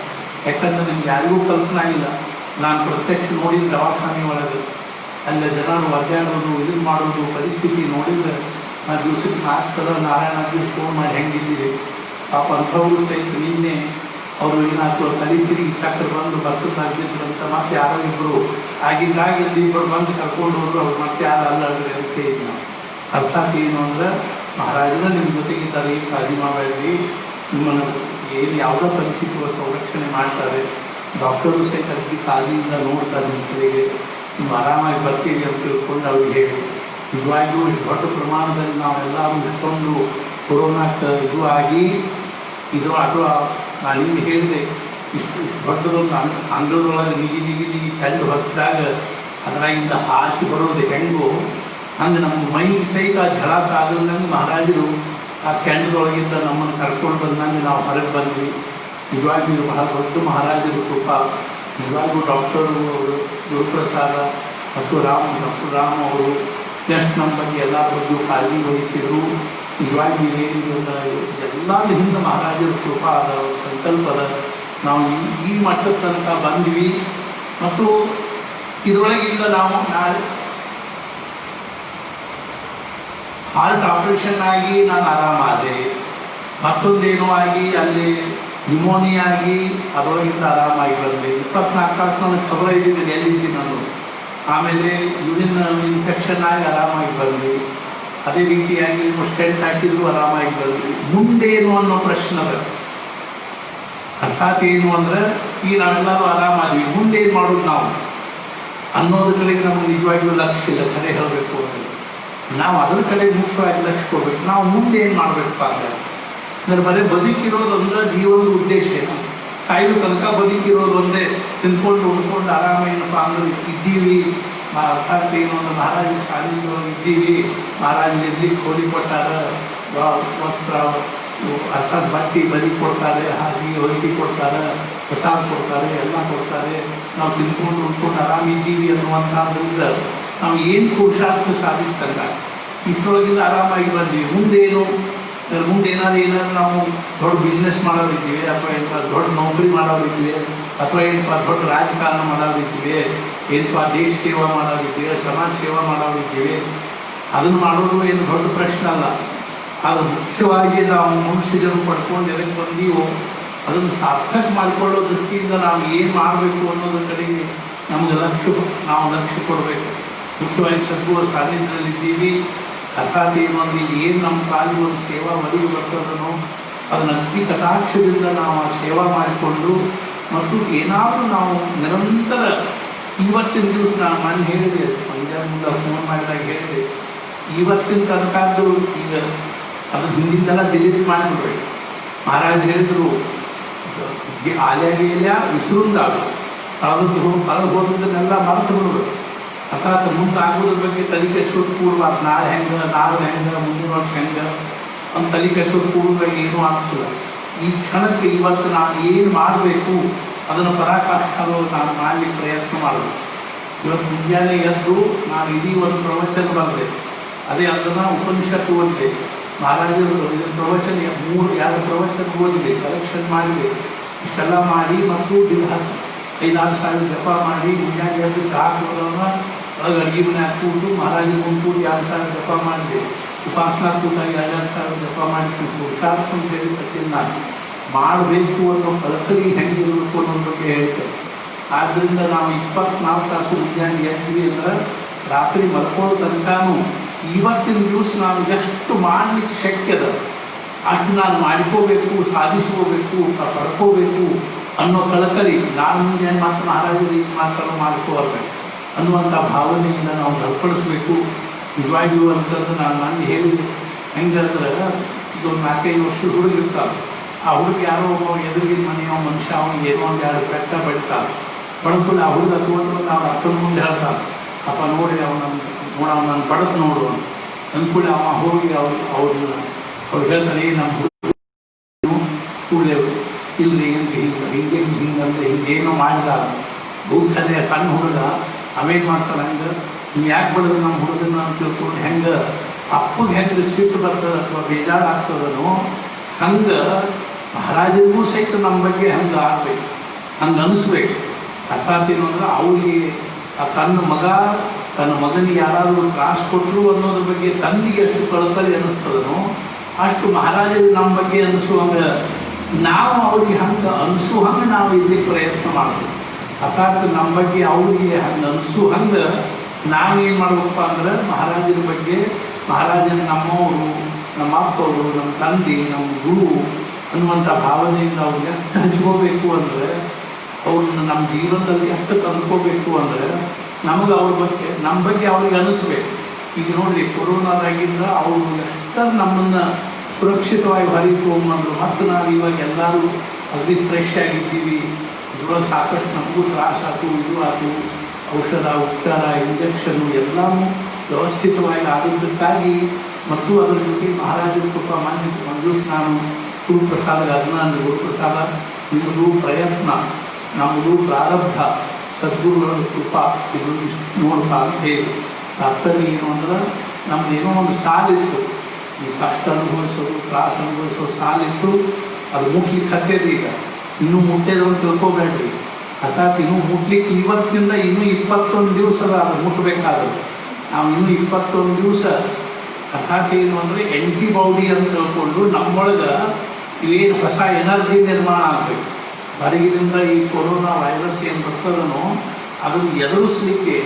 ಯಾಕಂದ್ರೆ ನಿಮ್ಗೆ ಯಾರಿಗೂ ಕಲ್ಪನೆ ಆಗಿಲ್ಲ. ನಾನು ಪ್ರತ್ಯಕ್ಷ ನೋಡಿದ ದವಾಖಾನೆ ಒಳಗೆ ಅಲ್ಲೇ ಜನರು ಒದ್ದಾಡೋದು ಇದನ್ನು ಮಾಡೋದು ಪರಿಸ್ಥಿತಿ ನೋಡಿದರೆ ಆ ದಿವಸಕ್ಕೆ 4 ಸಲ ನಾರಾಯಣ ಫೋನ್ ಮಾಡಿ ಹೆಂಗಿದ್ದೀರಿ ಪಾಪ ಅಂಥವ್ರು ಸಹಿತ ನಿನ್ನೆ ಅವರು ಏನಾದ್ರು ತಲೆ ತಿರುಗಿ ಚಕ್ರ ಬಂದು ಬರ್ತದಾಗಿದ್ರು ಅಂತ ಮತ್ತೆ ಯಾರೋ ಇಬ್ಬರು ಆಗಿದ್ದಾಗಿ ಇಬ್ಬರು ಬಂದು ಕರ್ಕೊಂಡು ಹೋದ್ರು ಅವ್ರು ಮತ್ತೆ ಯಾರು ಅಲ್ಲಾಡ್ರಿ ಅಂತ ಹೇಳಿದ್ ನಾವು. ಅರ್ಥಾತ್ ಏನು ಅಂದ್ರೆ ಮಹಾರಾಜನ ನಿಮ್ಮ ಜೊತೆಗಿದ್ದಾರೆ, ಕಾಳಜಿ ಮಾಡಬೇಡ್ರಿ, ನಿಮ್ಮನ್ನು ಏನು ಯಾವುದೋ ಪರಿಸ್ಥಿತಿ ಸಂರಕ್ಷಣೆ ಮಾಡ್ತಾರೆ, ಡಾಕ್ಟರು ಸಹಿತ ಅದಕ್ಕೆ ಕಾಳಜಿಯಿಂದ ನೋಡ್ತಾರೆ, ನಿಮ್ಮ ಕಡೆಗೆ ನೀವು ಆರಾಮಾಗಿ ಬರ್ತೀರಿ ಅಂತ ತಿಳ್ಕೊಂಡು ಅವ್ರಿಗೆ ಹೇಳಿ. ನಿಜವಾಗಿಯೂ ದೊಡ್ಡ ಪ್ರಮಾಣದಲ್ಲಿ ನಾವೆಲ್ಲರೂ ಇಟ್ಕೊಂಡು ಕೊರೋನಾಕ್ಕೆ ಇದು ಆಗಿ ಇದು ಅಥವಾ ನಾನು ಇಲ್ಲಿ ಹೇಳಿದೆ ಇಷ್ಟು ದೊಡ್ಡದೊಂದು ಅಂಗಳದೊಳಗೆ ನಿಗಿ ಕಲ್ಲು ಹೊತ್ತಿದಾಗ ಅದರಾಗಿಂದ ಹಾಸಿ ಬರೋದು ಹೆಂಗೋ ಹಂಗೆ ನಮ್ಮ ಮೈ ಸಹಿತ ಝಳ ತಾಗದಂಗೆ ಮಹಾರಾಜರು ಆ ಕೆಂಡದೊಳಗಿಂದ ನಮ್ಮನ್ನು ಕರ್ಕೊಂಡು ಬಂದಂಗೆ ನಾವು ಹೊರಗೆ ಬಂದ್ವಿ. ನಿಜವಾಗಿಯೂ ಬಹಳ ದೊಡ್ಡ ಮಹಾರಾಜರು ಕೃಪಾ. ನಿಜವಾಗಿಯೂ ಡಾಕ್ಟರು ಅವರು ಗುರುಪ್ರಸಾದ ಡಾಕ್ಟರ್ ರಾಮ್ ಅವರು ಎಷ್ಟು ನಮ್ಮ ಬಗ್ಗೆ ಎಲ್ಲ ಬಗ್ಗೆಯೂ ಕಾಳಜಿ ವಹಿಸಿದರು. ನಿಜವಾಗಿ ಎಲ್ಲ ಹಿಂದೆ ಮಹಾರಾಜರ ಕೃಪಾ ಅದ ಸಂಕಲ್ಪದ ನಾವು ಈ ಮಟ್ಟದ ತನಕ ಬಂದ್ವಿ. ಮತ್ತು ಇದರೊಳಗಿಂದ ನಾವು ನಾಳೆ ಹಾರ್ಟ್ ಆಪರೇಷನ್ ಆಗಿ ನಾನು ಆರಾಮಾದೆ, ಮತ್ತೊಂದೇನೋ ಆಗಿ ಅಲ್ಲಿ ನ್ಯೂಮೋನಿಯಾ ಆಗಿ ಅದರೊಳಗಿಂದ ಆರಾಮಾಗಿ ಬಂದೆ. 24 ತಾಸು ನನಗೆ ಖಬರ ಇದ್ದಿದ್ದು ಎಲ್ಲಿದ್ದೀನಿ ನಾನು. ಆಮೇಲೆ ಯೂರಿನ್ ಇನ್ಫೆಕ್ಷನ್ ಆಗಿ ಆರಾಮಾಗಿ ಬಂದ್ವಿ. ಅದೇ ರೀತಿಯಾಗಿ ಸ್ಟೆಂಟ್ ಹಾಕಿದ್ರು ಆರಾಮಾಗಿ ಬಂದ್ವಿ. ಮುಂದೇನು ಅನ್ನೋ ಪ್ರಶ್ನೆ ಅದ. ಅರ್ಥಾತ್ ಏನು ಅಂದ್ರೆ ಈ ನಾವೆಲ್ಲರೂ ಆರಾಮಾದ್ವಿ, ಮುಂದೇನು ಮಾಡೋದು ನಾವು ಅನ್ನೋದ್ರ ಕಡೆಗೆ ನಮ್ಗೆ ನಿಜವಾಗಿಯೂ ಲಕ್ಷ್ಯ ಇಲ್ಲ. ಕರೆ ಹೇಳಬೇಕು ಅಂದರೆ ನಾವು ಅದ್ರ ಕಡೆ ಮುಖ್ಯವಾಗಿ ಲಕ್ಷ್ಯ ಕೊಡ್ಬೇಕು. ನಾವು ಮುಂದೆ ಏನು ಮಾಡಬೇಕಪ್ಪ ಅಂದ್ರೆ ಬರೀ ಬದುಕಿರೋದು ಅಂದ್ರೆ ಜೀವನದ ಉದ್ದೇಶ. ಸಾಯೋ ತನಕ ಬದುಕಿರೋದು ಒಂದೇ, ತಿನ್ಕೊಂಡು ಉಳ್ಕೊಂಡು ಆರಾಮ ಏನಪ್ಪ ಅಂದ್ರೆ ಇದ್ದೀವಿ. ಅರ್ಥಾತ್ ಏನು ಅಂದ್ರೆ ಮಹಾರಾಜ ಶಾಲೆಯೊಳಗೆ ಇದ್ದೀವಿ, ಮಹಾರಾಜರು ಇರ್ಲಿಕ್ಕೆ ಹೋಲಿ ಕೊಟ್ಟಾರ, ವಸ್ತ್ರ ಅರ್ಥಾತ್ ಬಟ್ಟೆ ಬದಿ ಕೊಡ್ತಾರೆ, ಹಾಗೆ ಹೊಲಿಗೆ ಕೊಡ್ತಾರೆ, ಪ್ರಸಾದ ಕೊಡ್ತಾರೆ, ಎಲ್ಲ ಕೊಡ್ತಾರೆ. ನಾವು ತಿನ್ಕೊಂಡು ಉಳ್ಕೊಂಡು ಆರಾಮಿದ್ದೀವಿ ಅನ್ನುವಂಥದ್ರಿಂದ ನಾವು ಏನು ಪುರುಷಾರ್ಥ ಸಾಧಿಸ್ತಂಗ ಇಷ್ಟರೊಳಗಿಂದ ಆರಾಮಾಗಿ ಬಂದ್ವಿ. ಮುಂದೇನಾದ್ರು ನಾವು ದೊಡ್ಡ ಬಿಸ್ನೆಸ್ ಮಾಡೋರಿದ್ದೀವಿ, ಅಥವಾ ಏನಪ್ಪ ದೊಡ್ಡ ನೌಕರಿ ಮಾಡೋರಿದ್ದೀವಿ, ಅಥವಾ ಏನಪ್ಪ ದೊಡ್ಡ ರಾಜಕಾರಣ ಮಾಡೋರಿದ್ದೀವಿ, ಏನಪ್ಪ ದೇಶ ಸೇವಾ ಮಾಡೋರಿದ್ದೀವಿ, ಸಮಾಜ ಸೇವಾ ಮಾಡೋರಿದ್ದೀವಿ. ಅದನ್ನು ಮಾಡೋದು ಏನು ದೊಡ್ಡ ಪ್ರಶ್ನೆ ಅಲ್ಲ. ಅದು ಮುಖ್ಯವಾಗಿ ನಾವು ಮನುಷ್ಯ ಜನ ಪಡ್ಕೊಂಡು ಎದಕ್ಕೆ ಬಂದೀವೋ ಅದನ್ನು ಸಾರ್ಥಕ ಮಾಡಿಕೊಳ್ಳೋ ದೃಷ್ಟಿಯಿಂದ ನಾವು ಏನು ಮಾಡಬೇಕು ಅನ್ನೋದ್ರ ಕಡೆಗೆ ನಮ್ಗೆ ನಾವು ಲಕ್ಷ್ಯ ಕೊಡಬೇಕು. ಮುಖ್ಯವಾಗಿ ಸದ್ಗುರು ಸಾನ್ನಿಧ್ಯದಲ್ಲಿದ್ದೀವಿ. ಅರ್ಥಾತ್ ಏನೊಂದು ಏನು ನಮ್ಮ ಕಾಲಿಗೆ ಒಂದು ಸೇವಾ ಒದಗಿ ಬರ್ತದನೋ ಅದನ್ನು ಅತಿ ಕಟಾಕ್ಷದಿಂದ ನಾವು ಆ ಸೇವಾ ಮಾಡಿಕೊಂಡು ಮತ್ತು ಏನಾದರೂ ನಾವು ನಿರಂತರ ಇವತ್ತಿನ ದಿವಸ ನಾನು ಮನೆ ಹೇಳಿದೆ, ಮುಂಜಾನೆ ಮುಂದೆ ಫೋನ್ ಮಾಡಿದಾಗ ಹೇಳಿದೆ, ಇವತ್ತಿನ ತನಕದ್ದು ಈಗ ಅದು ಹಿಂದಿಂದೆಲ್ಲ ಡಿಲೀಟ್ ಮಾಡಿಬಿಡ್ಬೇಕು. ಮಹಾರಾಜ್ ಹೇಳಿದ್ರು ಆಲ್ಯ ವಿಶ್ರುಂದಾಗ ಕಳೆದು ಹೋದದನ್ನೆಲ್ಲ ಮರೆತು ಬಿಡ್ಬೇಕು. ಅರ್ಥಾತ್ ಮುಂದೆ ಆಗೋದ್ರ ಬಗ್ಗೆ ತಲೆ ಕೆಡಿಸೋದು ಕೂಡಬಾರ್ದು. ನಾಳೆ ಹೆಂಗೆ ಮುಂದಿನ ವರ್ಷ ಹೆಂಗೆ ಅಂತ ತಲೆ ಕೆಡಿಸೋದು ಕೂಡದಾಗ ಏನೂ ಆಗ್ತಿಲ್ಲ. ಈ ಕ್ಷಣಕ್ಕೆ ಇವತ್ತು ನಾನು ಏನು ಮಾಡಬೇಕು ಅದನ್ನು ಪರಾಕಾಷ್ಠಗಳು ನಾನು ಮಾಡಲಿಕ್ಕೆ ಪ್ರಯತ್ನ ಮಾಡಬೇಕು. ಇವತ್ತು ಮುಂಜಾನೆ ಎದ್ದು ನಾನು ಇಡೀ ಒಂದು ಪ್ರವಚನ ಬರೆದೆ. ಅದೇ ಅದನ್ನು ಉಪನಿಷತ್ತು ಓದಿದೆ. ಮಹಾರಾಜರು ಇದರ ಪ್ರವಚನ 2 ಪ್ರವಚನ ಓದಿದೆ, ಕಲೆಕ್ಷನ್ ಮಾಡಿದೆ. ಇಷ್ಟೆಲ್ಲ ಮಾಡಿ ಮತ್ತು 5-6 ಸಾವಿರ ಜಪ ಮಾಡಿ ಮುಂಜಾನೆ ಎದ್ದು ಚಾಕೋದನ್ನ ಒಳಗೆ ಅಡುಗೆ ಮನೆ ಹಾಕ್ಬಿಟ್ಟು ಮಹಾರಾಜರು ಮುಂದ್ಬಿಟ್ಟು 2 ಸಾವಿರ ಜಪ ಮಾಡಿದೆ. ಉಪಾಸನಾ ಕೂಟ 2 ಸಾವಿರ ಜಪ ಮಾಡಿಬಿಟ್ಟು ಪುರುಷಾರ್ಥ ಅಂತ ಹೇಳಿ ಸತ್ಯನ ಮಾಡಬೇಕು ಅನ್ನೋ ಕಲ್ಪನೆ ಹೆಂಗಿರಬೇಕು ಅನ್ನೋ ಬಗ್ಗೆ ಹೇಳ್ತೇವೆ. ಆದ್ದರಿಂದ ನಾವು 24 ತಾಸು ಮುಂಜಾನೆ ಎದ್ವಿ ಅಂದ್ರೆ ರಾತ್ರಿ ಮಲ್ಕೊಳ್ಳೋ ತನಕನೂ ಇವತ್ತಿನ ದಿವಸ ನಾವು ಎಷ್ಟು ಮಾಡಲಿಕ್ಕೆ ಶಕ್ಯದ ಅಷ್ಟು ನಾನು ಮಾಡಿಕೋಬೇಕು, ಸಾಧಿಸ್ಕೋಬೇಕು, ಪಡ್ಕೋಬೇಕು ಅನ್ನೋ ಕಳಕಳಿ ನಾನು ಮುಂಜಾನೆ ಮಾತ್ರ ಮಹಾರಾಜರು ಮಾತ್ರ ಮಾಡ್ಕೋಬಾರ್ಬೇಕು ಅನ್ನುವಂಥ ಭಾವನೆಯಿಂದ ನಾವು ನಡ್ಪಡಿಸ್ಬೇಕು. ನಿಜವಾಗಿಯೂ ಅಂತಂದ್ರೆ ನಾನು ಮನೆ ಹೇಳಿದೆ. ಹೆಂಗಂದ್ರೆ ಇದೊಂದು 4-5 ವರ್ಷದ ಹುಡುಗಿರ್ತಾವೆ. ಆ ಹುಡುಗ ಯಾರೋ ಒಬ್ಬ ಎದುರಿಗಿನ ಮನೆಯೋ ಮನುಷ್ಯ ಅವನಿಗೆ ಏನೋ ಒಂದು 2 ಪೆಟ್ಟ ಬಡಿತಾನೆ. ಬಡ್ಕೊಂಡು ಆ ಹುಡುಗ ತಗೊಂಡು ನಾವು ಅಪ್ಪನ ಮುಂದೆ ಹೇಳ್ತಾನೆ, ಅಪ್ಪ ನೋಡಿ ನಾನು ಬಡದು ನೋಡು ಅಂದ್ಕೂಡಿ ಅವ ಹೋಗಿ ಅವ್ರು ಹೇಳ್ತಾರೆ, ನಮ್ಮ ಕೂಡಲೇ ಇಲ್ಲರಿ ಹಿಂಗಂದ್ರೆ ಹಿಂಗೇನೋ ಮಾಡಿದ ಬೂದ್ಕಲೆ ಸಣ್ಣ ಹುಡುಗ ಅವೇನು ಮಾಡ್ತಾನೆ ಹಂಗೆ ನೀವು ಯಾಕೆ ಬಡದು ನಮ್ಮ ಹುಡುಗನ ಅಂತ ತಿಳ್ಕೊಂಡು ಹೆಂಗೆ ಅಪ್ಪಗೆ ಹೆಂಗೆ ಸಿಟ್ಟು ಬರ್ತದೆ ಅಥವಾ ಬೇಜಾರು ಆಗ್ತದನೋ ಹಂಗೆ ಮಹಾರಾಜರಿಗೂ ಸಹಿತ ನಮ್ಮ ಬಗ್ಗೆ ಹಂಗೆ ಆಗ್ಬೇಕು, ಹಂಗೆ ಅನಿಸ್ಬೇಕು. ಅರ್ಥಾತ್ ಏನು ಅಂದ್ರೆ ಅವರಿಗೆ ತನ್ನ ಮಗನಿಗೆ ಯಾರಾದರೂ ತ್ರಾಸು ಕೊಟ್ಟರು ಅನ್ನೋದ್ರ ಬಗ್ಗೆ ತನ್ನಿಗೆ ಎಷ್ಟು ಕಳಕಳಿ ಅನ್ನಿಸ್ತದನೋ ಅಷ್ಟು ಮಹಾರಾಜರು ನಮ್ಮ ಬಗ್ಗೆ ಅನಿಸುವಂಗೆ ನಾವು ಅವ್ರಿಗೆ ಹಂಗೆ ಅನಿಸು ಹಂಗೆ ನಾವು ಇಲ್ಲಿ ಪ್ರಯತ್ನ ಮಾಡ್ತೀವಿ. ಅರ್ಥಾತ್ ನಮ್ಮ ಬಗ್ಗೆ ಅವ್ರಿಗೆ ಹಂಗೆ ಅನಿಸು ಹಂಗೆ ನಾವೇನು ಮಾಡ್ಬೇಕಪ್ಪ ಅಂದ್ರೆ ಮಹಾರಾಜರ ಬಗ್ಗೆ ಮಹಾರಾಜರು ನಮ್ಮವರು, ನಮ್ಮ ಅಪ್ಪವರು, ನಮ್ಮ ತಂದೆ, ನಮ್ಮ ಗುರು ಅನ್ನುವಂಥ ಭಾವನೆಯಿಂದ ಅವ್ರಿಗೆ ಎಷ್ಟು ಹಂಚ್ಕೋಬೇಕು ಅಂದರೆ, ಅವ್ರನ್ನ ನಮ್ಮ ಜೀವನದಲ್ಲಿ ಎಷ್ಟು ತಂದ್ಕೋಬೇಕು ಅಂದರೆ ನಮಗೆ ಅವ್ರ ಬಗ್ಗೆ ನಮ್ಮ ಬಗ್ಗೆ ಅವ್ರಿಗೆ ಅನಿಸ್ಬೇಕು. ಈಗ ನೋಡಿರಿ, ಕೊರೋನಾದಾಗಿಂದ ಅವರು ಎಷ್ಟು ನಮ್ಮನ್ನು ಸುರಕ್ಷಿತವಾಗಿ ಹೊರಗೆ ತೊಗೊಂಬಂದರು. ಮತ್ತು ನಾವು ಇವಾಗ ಎಲ್ಲರೂ ಅಗದಿ ಫ್ರೆಶ್ ಆಗಿದ್ದೀವಿ. ಇವಾಗ ಸಾಕಷ್ಟು ನಮಗೂ ತ್ರಾಸ ಆಯ್ತು, ಇದು ಆಯ್ತು, ಔಷಧ, ಉಪಚಾರ, ಇಂಜೆಕ್ಷನ್ನು ಎಲ್ಲವೂ ವ್ಯವಸ್ಥಿತವಾಗಿ ಆಗೋದಕ್ಕಾಗಿ ಮತ್ತು ಅದರ ಜೊತೆ ಮಹಾರಾಜರ ಕೃಪಾ ಮಾನ್ಯ ಮಂಜೂರು ನಾನು ಗುರುಪ್ರಸಾದ ಅಜ್ಞಾನ ಗುರುಪ್ರಸಾದ ನಿಮ್ಮದು ಪ್ರಯತ್ನ, ನಮ್ಮದು ಪ್ರಾರಬ್ಧ, ಸದ್ಗುರುಗಳ ಕೃಪಾ ಇದು ಇಷ್ಟು ನೋಡ್ತಾ ಅಂತ ಹೇಳಿ ತಾತ್ಪರ್ಯ ಏನು ಅಂದ್ರೆ ನಮ್ದು ಏನೋ ಒಂದು ಸಾಲಿತ್ತು, ಈ ಕಷ್ಟ ಅನುಭವಿಸೋದು, ತ್ರಾಸ ಅನುಭವಿಸೋದು ಸಾಲಿತ್ತು. ಅದು ಮುಟ್ಲಿಕ್ಕೆ ಹತ್ತೇದು. ಈಗ ಇನ್ನೂ ಮುಟ್ಟೇದು ತಿಳ್ಕೊಬೇಡ್ರಿ. ಅರ್ಥಾತ್ ಇನ್ನೂ ಮುಟ್ಲಿಕ್ಕೆ ಇವತ್ತಿನಿಂದ ಇನ್ನೂ 21 ದಿವಸ ಅದು ಮುಟ್ಟಬೇಕಾದ್ರೆ ನಾವು ಇನ್ನೂ 21 ದಿವಸ ಅರ್ಥಾತ್ ಏನು ಅಂದರೆ ಆ್ಯಂಟಿಬಾಡಿ ಅಂತ ತಿಳ್ಕೊಂಡು ನಮ್ಮೊಳಗೆ ಇವೇನು ಹೊಸ ಎನರ್ಜಿ ನಿರ್ಮಾಣ ಆಗಬೇಕು. ಹೊರಗಿನಿಂದ ಈ ಕೊರೋನಾ ವೈರಸ್ ಏನು ಬರ್ತದನೋ ಅದನ್ನು ಎದುರಿಸಲಿಕ್ಕೆ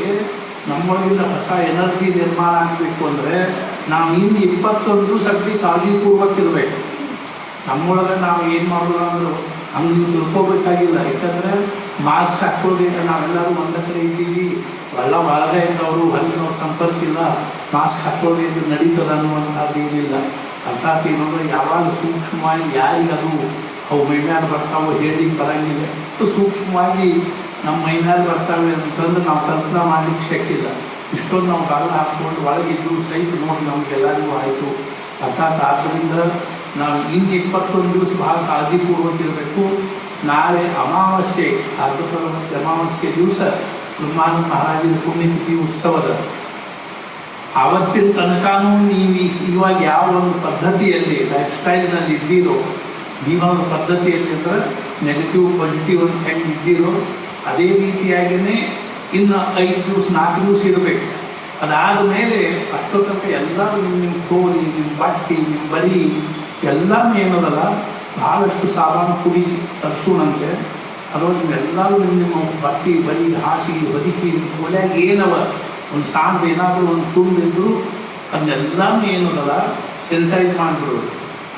ನಮ್ಮೊಳಗಿಂದ ಹೊಸ ಎನರ್ಜಿ ನಿರ್ಮಾಣ ಆಗಬೇಕು ಅಂದರೆ ನಾವು ಇನ್ನು 21 ದಿವಸ ಅಗದಿ ಕಾಳಜಿಪೂರ್ವಕ ಇರಬೇಕು. ನಮ್ಮೊಳಗೆ ನಾವು ಏನು ಮಾಡೋದು ಅಂದ್ರೆ ಹಂಗೆ ನೀವು ತಿಳ್ಕೊಬೇಕಾಗಿಲ್ಲ. ಯಾಕಂದರೆ ಮಾಸ್ಕ್ ಹಾಕ್ಕೋಬೇಕು. ನಾವೆಲ್ಲರೂ ಒಂದೇ ಕಡೆ ಇದ್ದೀವಿ, ಎಲ್ಲ ಒಳಗೆ ಇದ್ದವರು ಹೊರಗಿನವ್ರ ಸಂಪರ್ಕ ಇಲ್ಲ, ಮಾಸ್ಕ್ ಹಾಕ್ಕೊಳ್ಳೋದು ನಡೀತದ ಅನ್ನುವಂಥದ್ದು ಏನಿಲ್ಲ. ಅರ್ಥಾತ್ ಏನಂದ್ರೆ ಯಾವಾಗ ಸೂಕ್ಷ್ಮವಾಗಿ ಯಾರಿಗದು ಅವು ಮೈಮ್ಯಾಲ ಬರ್ತಾವೆ ಹೇಳಿಕ್ಕೆ ಬರೋಂಗಿಲ್ಲ. ಎಷ್ಟು ಸೂಕ್ಷ್ಮವಾಗಿ ನಮ್ಮ ಮೈಮ್ಯಾಲ ಬರ್ತಾವೆ ಅಂತಂದ್ರೆ ನಾವು ಕಲ್ಪನಾ ಮಾಡಲಿಕ್ಕೆ ಶಕ್ತಿಲ್ಲ. ಇಷ್ಟೊಂದು ನಾವು ಕಾಲ ಹಾಕ್ಕೊಂಡು ಒಳಗಿದ್ದು ಸಹಿತ ನೋಡಿ ನಮಗೆಲ್ಲರಿಗೂ ಆಯಿತು. ಅರ್ಥಾತ್ ಆದ್ದರಿಂದ ನಾವು ಇನ್ನು 21 ದಿವಸ ಭಾಳ ಕಾಳಜಿಪೂರ್ವಕ ಇರಬೇಕು. ನಾಳೆ ಅಮಾವಾಸ್ಯೆ, ಆರ್ಧಪರವರ್ತಿ ಅಮಾವಾಸ್ಯೆ ದಿವಸ ಬ್ರಹ್ಮಾನಂದ ಮಹಾರಾಜರ ಪುಣ್ಯತಿಥಿ ಉತ್ಸವದ ಆವತ್ತಿನ ತನಕನೂ ನೀವು ಇವಾಗ ಯಾವ ಒಂದು ಪದ್ಧತಿಯಲ್ಲಿ ಲೈಫ್ ಸ್ಟೈಲ್ನಲ್ಲಿ ಇದ್ದೀರೋ, ಜೀವನದ ಪದ್ಧತಿಯಲ್ಲಿದ್ದರೆ ನೆಗೆಟಿವ್ ಪಾಸಿಟಿವ್ ಅಂತ ಹೆಂಗೆ ಇದ್ದೀರೋ ಅದೇ ರೀತಿಯಾಗಿಯೇ ಇನ್ನು 5 ದಿವಸ 4 ದಿವಸ ಇರಬೇಕು. ಅದಾದ ಮೇಲೆ ಅಷ್ಟೊತ್ತಂಕ ಎಲ್ಲರೂ ನಿಮ್ಮ ಕೋಳಿ, ನಿಮ್ಮ ಬಟ್ಟೆ, ನಿಮ್ಮ ಬರಿ ಎಲ್ಲನೂ ಏನದಲ್ಲ ಭಾಳಷ್ಟು ಸಾಮಾನು ಕುಡಿ ತರಿಸೋಣಂತೆ. ಅದೊಂದು ಎಲ್ಲರೂ ನಿಮ್ಮ ಬಟ್ಟೆ, ಬರಿ, ಹಾಸಿಗೆ, ಹೊದಿಕೆ, ನಿಮ್ಮ ಕೋಲ್ಯಾಗ ಏನವ ಒಂದು ಸಾಂದ್ ಏನಾದರೂ ಒಂದು ತುಂಬಿದ್ರು ಅದನ್ನೆಲ್ಲನೂ ಏನದಲ್ಲ ಸ್ಯಾನಿಟೈಸ್ ಮಾಡಿಬಿಡೋದು.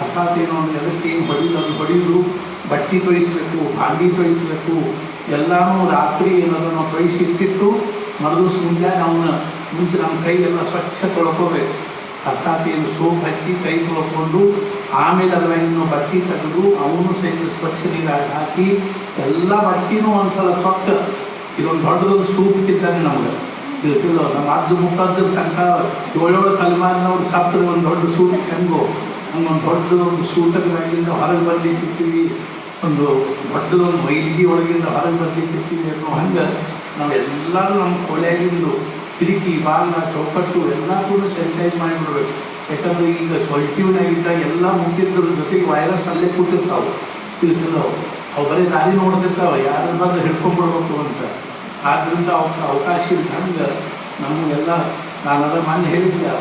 ಅರ್ಥಾತ್ ಏನೋ ಒಂದು ಅದಕ್ಕೆ ಏನು ಹೊಡಿದು ಅದು ಹೊಡಿದು ಬಟ್ಟೆ ತೊಯಿಸ್ಬೇಕು, ಭಾಂಡಿ ತೊಯಿಸ್ಬೇಕು, ಎಲ್ಲನೂ ರಾತ್ರಿ ಏನದ ನಾವು ತೊಯಿಸಿಟ್ಟಿಟ್ಟು ಮರುದಿವ್ಸ ಮುಂಜಾನೆ ಅವನ್ನ ಮುಂಚೆ ನಮ್ಮ ಕೈಗೆಲ್ಲ ಸ್ವಚ್ಛ ತೊಳ್ಕೋಬೇಕು. ಅರ್ಥಾತ್ ಏನು ಸೋಪ್ ಹಚ್ಚಿ ಕೈ ತೊಳ್ಕೊಂಡು ಆಮೇಲೆ ಅದರಾಗಿನ್ನು ಬಟ್ಟೆ ತೆಗೆದು ಅವನು ಸಹಿತ ಸ್ವಚ್ಛ ನೀರಾಗಿ ಹಾಕಿ ಎಲ್ಲ ಬಟ್ಟೆನೂ ಒಂದ್ಸಲ ಸ್ವಚ್ಛ. ಇದೊಂದು ದೊಡ್ಡದೊಂದು ಸೂಪ್ ಇದ್ದಂಗೆ ನಮ್ಗೆ ತಿಳ್ತಿಲ್ಲ. ನಮ್ಮ ಅಜ್ಜ ಮುಖಜ್ಜರ ತನಕ 7 ತಲೆಮಾರಿನವ್ರು ಸಪ್ತರ ಒಂದು ದೊಡ್ಡ ಸೂಟ್ ಹೆಂಗೋ ಹಂಗೊಂದು ದೊಡ್ಡದೊಂದು ಸೂಟಗಳಿಂದ ಹೊರಗೆ ಬರ್ಲಿಕ್ಕಿರ್ತೀವಿ, ಒಂದು ದೊಡ್ಡದೊಂದು ಮೈಲಿಗೆ ಒಳಗಿಂದ ಹೊರಗೆ ಬರ್ಲಿಕ್ಕಿರ್ತೀವಿ ಅನ್ನೋ ಹಂಗೆ ನಾವೆಲ್ಲರೂ ನಮ್ಮ ಕೊಳೆಯಾಗಿಂದು ಕಿಟಕಿ, ಬಾಗಿಲ, ಚೌಕಟ್ಟು ಎಲ್ಲ ಕೂಡ ಸ್ಯಾನಿಟೈಸ್ ಮಾಡಿಬಿಡ್ಬೇಕು. ಯಾಕಂದರೆ ಈಗ ಪಾಸಿಟಿವ್ನಾಗಿದ್ದಾಗ ಎಲ್ಲ ಮುಟ್ಟಿದ್ರ ಜೊತೆಗೆ ವೈರಸ್ ಅಲ್ಲೇ ಕೂತಿರ್ತಾವೆ, ತಿಳ್ತಿಲ್ಲವು. ಅವು ಬರೀ ದಾರಿ ನೋಡ್ತಿರ್ತಾವೆ, ಯಾರು ಬಂದು ಹಿಡ್ಕೊಂಡ್ಬಿಡ್ಬೇಕು ಅಂತ. ಆದ್ದರಿಂದ ಅವಕ್ಕೆ ಅವಕಾಶ ಇಲ್ಲ. ಹಂಗೆ ನಮಗೆಲ್ಲ ನಾನದ ಮೊನ್ನೆ ಹೇಳಿದ್ದೆ,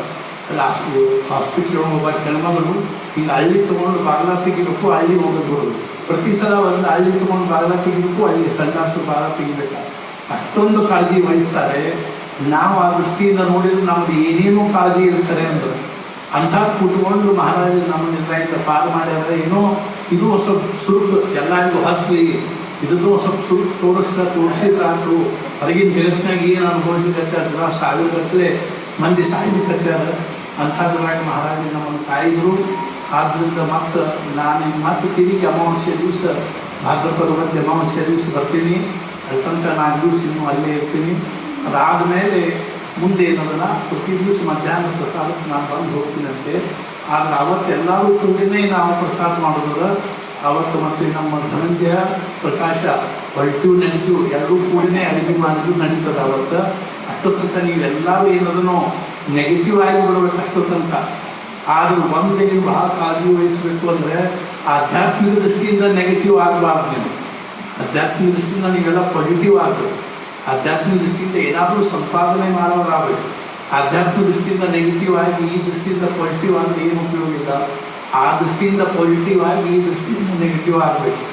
ಹಾಸ್ಪಿಟ್ಲ್ ಒಬ್ಬ ಹೆಣ್ಮಗಳು ಈಗ ಹಳ್ಳಿ ತೊಗೊಂಡು ಬಾಗಿಲ ತೆಗಿಬೇಕು, ಹಳ್ಳಿ ಹೋಗೋದು ಬಿಡೋದು. ಪ್ರತಿ ಸಲ ಒಂದು ಹಳ್ಳಿ ತೊಗೊಂಡು ಬಾಗಿಲ ತೆಗಿಬೇಕು, ಹಳ್ಳಿ ಸಂಡಾಸು ಬಾಗಿಲ ತೆಗಿಬೇಕು. ಅಷ್ಟೊಂದು ಕಾಳಜಿ ವಹಿಸ್ತಾರೆ. ನಾವು ಆ ದೃಷ್ಟಿಯಿಂದ ನೋಡಿದ್ರೆ ನಮ್ದು ಏನೇನೋ ಕಾಳಜಿ ಇರ್ತಾರೆ ಅಂದ್ರೆ ಅಂಥ ಕೂತ್ಕೊಂಡು ಮಹಾರಾಜರು ನಮ್ಮನ್ನೆಲ್ಲ ಪಾರು ಮಾಡ್ಯಾರ. ಏನೋ ಇದು ಸ್ವಲ್ಪ ಸುರುಕು ಎಲ್ಲರಿಗೂ ಹತ್ತಲಿ, ಇದನ್ನು ಸ್ವಲ್ಪ ಸುರುಕು ತೋರಿಸಿದ್ರಾತು. ಹೊರಗಿನ ಜಗತ್ತಿನಾಗ ಏನು ಅನುಭವಿಸಿದಕ್ಕೆ ಅದರ ಸಾವಿರಗಟ್ಟಲೆ ಮಂದಿ ಸಾಯ್ಲಿಕ್ಕತ್ಯಾರ. ಅಂಥದ್ರಾಗ ಮಹಾರಾಜರು ನಮ್ಮನ್ನು ಕಾಯಿದ್ರು. ಆದ್ದರಿಂದ ಮತ್ತೆ ತಿರುಗಿ ಅಮಾವಾಸ್ಯೆ ದಿವಸ ಭಾದ್ರಪದ ಮಧ್ಯೆ ಅಮಾವಾಸ್ಯೆ ದಿವಸ ಬರ್ತೀನಿ. ಅಲ್ಲಿ ತನಕ 4 ದಿವಸ ಇನ್ನೂ ಅಲ್ಲೇ ಇರ್ತೀನಿ. ಅದಾದ ಮೇಲೆ ಮುಂದೆ ಏನದಲ್ಲ ಪ್ರತಿ ದಿವಸ ಮಧ್ಯಾಹ್ನ ಪ್ರಸಾದಕ್ಕೆ ನಾನು ಬಂದು ಹೋಗ್ತೀನಂತೆ. ಆದರೆ ಅವತ್ತೆಲ್ಲರೂ ಕೂಡಿನೇ ನಾವು ಪ್ರಸಾದ ಮಾಡೋದ್ರ. ಅವತ್ತು ಮತ್ತು ನಮ್ಮ ಧನಂಜಯ ಪ್ರಕಾಶ ಪಾಸಿಟಿವ್ ನೆಗೆಟಿವ್ ಎರಡೂ ಕೂಡಿನೇ ಅಡುಗೆ ಮಾಡಿದ್ರು ನಡೀತದೆ ಅವತ್ತು. ಅಷ್ಟೊತ್ತಂಕ ನೀವೆಲ್ಲರೂ ಏನದನೋ ನೆಗೆಟಿವ್ ಆಗಿ ಬಿಡಬೇಕು ಅಷ್ಟೊತ್ತಂಕ. ಆದರೂ ಒಂದೇ ನೀವು ಭಾಳ ಕಾಳಜಿ ವಹಿಸಬೇಕು ಅಂದರೆ ಆಧ್ಯಾತ್ಮಿಕ ದೃಷ್ಟಿಯಿಂದ ನೆಗೆಟಿವ್ ಆಗಬಾರ್ದು. ನೀವು ಆಧ್ಯಾತ್ಮಿಕ ದೃಷ್ಟಿಯಿಂದ ನೀವೆಲ್ಲ ಪಾಸಿಟಿವ್ ಆಗಬೇಕು. ಆಧ್ಯಾತ್ಮಿಕ ದೃಷ್ಟಿಯಿಂದ ಏನಾದರೂ ಸಂಪಾದನೆ ಮಾಡೋರಾಗಬೇಕು. ಆಧ್ಯಾತ್ಮಿಕ ದೃಷ್ಟಿಯಿಂದ ನೆಗೆಟಿವ್ ಆಗಿ ಈ ದೃಷ್ಟಿಯಿಂದ ಪಾಸಿಟಿವ್ ಆದರೆ ಏನು ಉಪಯೋಗ ಇಲ್ಲ. ಆ ದೃಷ್ಟಿಯಿಂದ ಪಾಸಿಟಿವ್ ಆಗಿ ಈ ದೃಷ್ಟಿಯಿಂದ ನೆಗೆಟಿವ್ ಆಗಬೇಕು.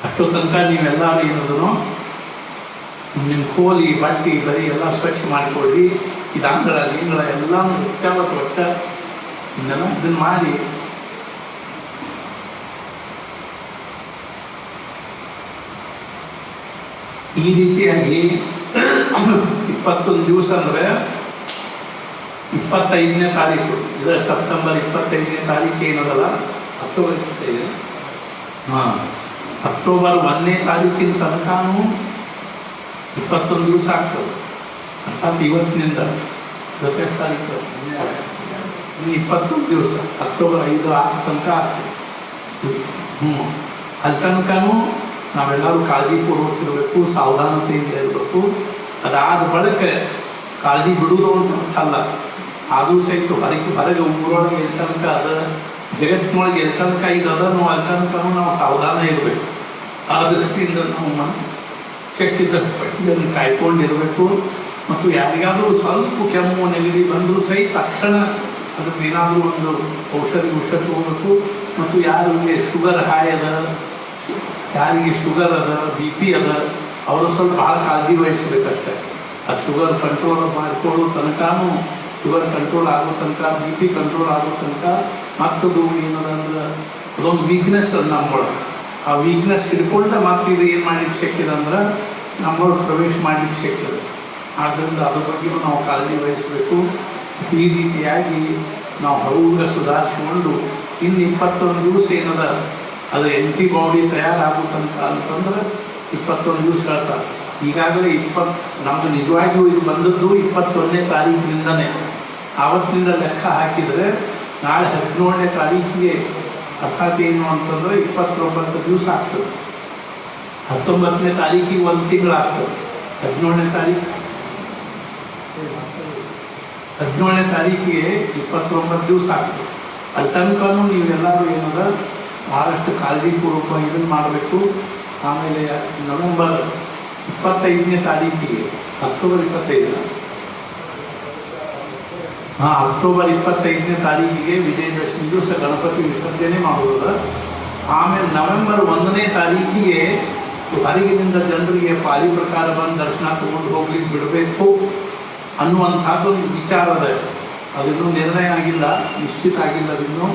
ಅಷ್ಟೋ ತನಕ ನೀವೆಲ್ಲರೂ ಏನದನೋ ನಿಮ್ಮ ಕೋಲಿ ಬಟ್ಟಿ ಬರೀ ಎಲ್ಲ ಸ್ವಚ್ಛ ಮಾಡಿಕೊಳ್ಳಿ. ಇದು ಅಂಗಳ ಲಿಂಗಳ ಎಲ್ಲ ಒಟ್ಟ ಇದನ್ನೆಲ್ಲ ಇದನ್ನು ಮಾಡಿ ಈ ರೀತಿಯಾಗಿ 21 ದಿವಸ ಅಂದರೆ 25ನೇ ತಾರೀಕು, ಇದು ಸೆಪ್ಟೆಂಬರ್ 25ನೇ ತಾರೀಕು ಏನದಲ್ಲ, ಅಕ್ಟೋಬರ್ 25 ಅಕ್ಟೋಬರ್ 1ನೇ ತಾರೀಕಿನ ತನಕನೂ 21 ದಿವಸ ಆಗ್ತದೆ. ಅರ್ಥಾತ್ ಇವತ್ತಿನಿಂದ ಜೊತೆ ತಾರೀಕು 21 ದಿವಸ, ಅಕ್ಟೋಬರ್ 5-6 ತನಕ ಆಗ್ತದೆ. ಅಲ್ಲಿ ತನಕನೂ ನಾವೆಲ್ಲರೂ ಕಾಳಜಿಪೂರ್ವಕ ಸಾವಧಾನತೆಯಿಂದ ಇರಬೇಕು. ಅದಾದ ಬಳಿಕ ಕಾಳಜಿ ಬಿಡುವುದು ಅಲ್ಲ, ಆದರೂ ಸಹಿತ ಹೊರಗೆ ಊರೊಳಗೆ ಎಲ್ಲಿ ತನಕ ಅದ, ಜಗತ್ತಿನೊಳಗೆ ಎಲ್ಲಿ ತನಕ ಈಗ ಅದನ್ನು ಅಲ್ಲಿ ತನಕನೂ ನಾವು ಸಾವಧಾನ ಇರಬೇಕು. ಆ ದೃಷ್ಟಿಯಿಂದ ನಾವು ಶಕ್ತಿದಷ್ಟು ಪಟ್ಟಿಯನ್ನು ಕಾಯ್ಕೊಂಡಿರಬೇಕು. ಮತ್ತು ಯಾರಿಗಾದರೂ ಸ್ವಲ್ಪ ಕೆಮ್ಮು ನೆಗಡಿ ಬಂದರೂ ಸಹಿತ ತಕ್ಷಣ ಅದಕ್ಕೆ ಏನಾದರೂ ಒಂದು ಔಷಧಿ ತಗೋಬೇಕು. ಮತ್ತು ಯಾರಿಗೆ ಶುಗರ್ ಹಾಯ್ ಅದ, ಯಾರಿಗೆ ಶುಗರ್ ಅದ, ಬಿ ಪಿ ಅದ, ಅವರು ಸ್ವಲ್ಪ ಭಾಳ ಕಾಳಜಿ ವಹಿಸಬೇಕಷ್ಟೆ. ಆ ಶುಗರ್ ಕಂಟ್ರೋಲ್ ಮಾಡಿಕೊಳ್ಳೋ ತನಕನೂ, ಶುಗರ್ ಕಂಟ್ರೋಲ್ ಆಗೋ ತನಕ, ಬಿ ಪಿ ಕಂಟ್ರೋಲ್ ಆಗೋ ತನಕ. ಮತ್ತದು ಏನದಂದ್ರೆ ಅದೊಂದು ವೀಕ್ನೆಸ್ ಅದು ನಮ್ಮೊಳಗೆ. ಆ ವೀಕ್ನೆಸ್ ಹಿಡ್ಕೊಂಡ್ರೆ ಮತ್ತೆ ಇದು ಏನು ಮಾಡ್ಲಿಕ್ಕೆ ಶಕ್ಯದ ಅಂದ್ರೆ ನಮ್ಮೊಳಗೆ ಪ್ರವೇಶ ಮಾಡ್ಲಿಕ್ಕೆ ಶಕ್ಯದ. ಆದ್ದರಿಂದ ಅದ್ರ ಬಗ್ಗೆಯೂ ನಾವು ಕಾಳಜಿ ವಹಿಸಬೇಕು. ಈ ರೀತಿಯಾಗಿ ನಾವು ಹೌದ ಸುಧಾರಿಸಿಕೊಂಡು ಇನ್ನು 21 ದಿವಸ ಏನದ ಅದು ಆ್ಯಂಟಿಬಾಡಿ ತಯಾರಾಗೋ ತನಕ ಅಂತಂದ್ರೆ 21 ದಿವಸ ಹೇಳ್ತಾರೆ. ಈಗಾಗಲೇ ನಮ್ಮದು ನಿಜವಾಗಿಯೂ ಇದು ಬಂದದ್ದು 21ನೇ ತಾರೀಕಿನಿಂದನೇ. ಆವತ್ತಿನಿಂದ ಲೆಕ್ಕ ಹಾಕಿದರೆ ನಾಳೆ 17ನೇ ತಾರೀಕಿಗೆ, ಅರ್ಥಾತ್ ಏನು ಅಂತಂದರೆ 29 ದಿವಸ ಆಗ್ತದೆ. 19ನೇ ತಾರೀಕಿಗೆ 1 ತಿಂಗಳಾಗ್ತದೆ. 17ನೇ ತಾರೀಕಿಗೆ 29 ದಿವಸ ಆಗ್ತದೆ. ಅಲ್ಲಿ ತನಕನೂ ನೀವೆಲ್ಲರೂ ಏನದ ಭಾಳಷ್ಟು ಕಾಳಜಿಪೂರ್ವಕ ಇದನ್ನು ಮಾಡಬೇಕು. ಆಮೇಲೆ ನವೆಂಬರ್ 25ನೇ ತಾರೀಕಿಗೆ, ಅಕ್ಟೋಬರ್ 25 ಅಕ್ಟೋಬರ್ 25ನೇ ತಾರೀಕಿಗೆ ವಿಜಯದಶಮಿ ದಿವಸ ಗಣಪತಿ ವಿಸರ್ಜನೆ ಮಾಡುವುದು. ಆಮೇಲೆ ನವೆಂಬರ್ 1ನೇ ತಾರೀಕಿಗೆ ಹೊರಗಿನಿಂದ ಜನರಿಗೆ ಪಾಲಿ ಪ್ರಕಾರ ಬಂದು ದರ್ಶನ ತಗೊಂಡು ಹೋಗ್ಲಿಕ್ಕೆ ಬಿಡಬೇಕು ಅನ್ನುವಂಥದ್ದೊಂದು ವಿಚಾರದ, ಅದಿನ್ನೂ ನಿರ್ಣಯ ಆಗಿಲ್ಲ, ನಿಶ್ಚಿತ ಆಗಿಲ್ಲ. ಅದಿನ್ನೂ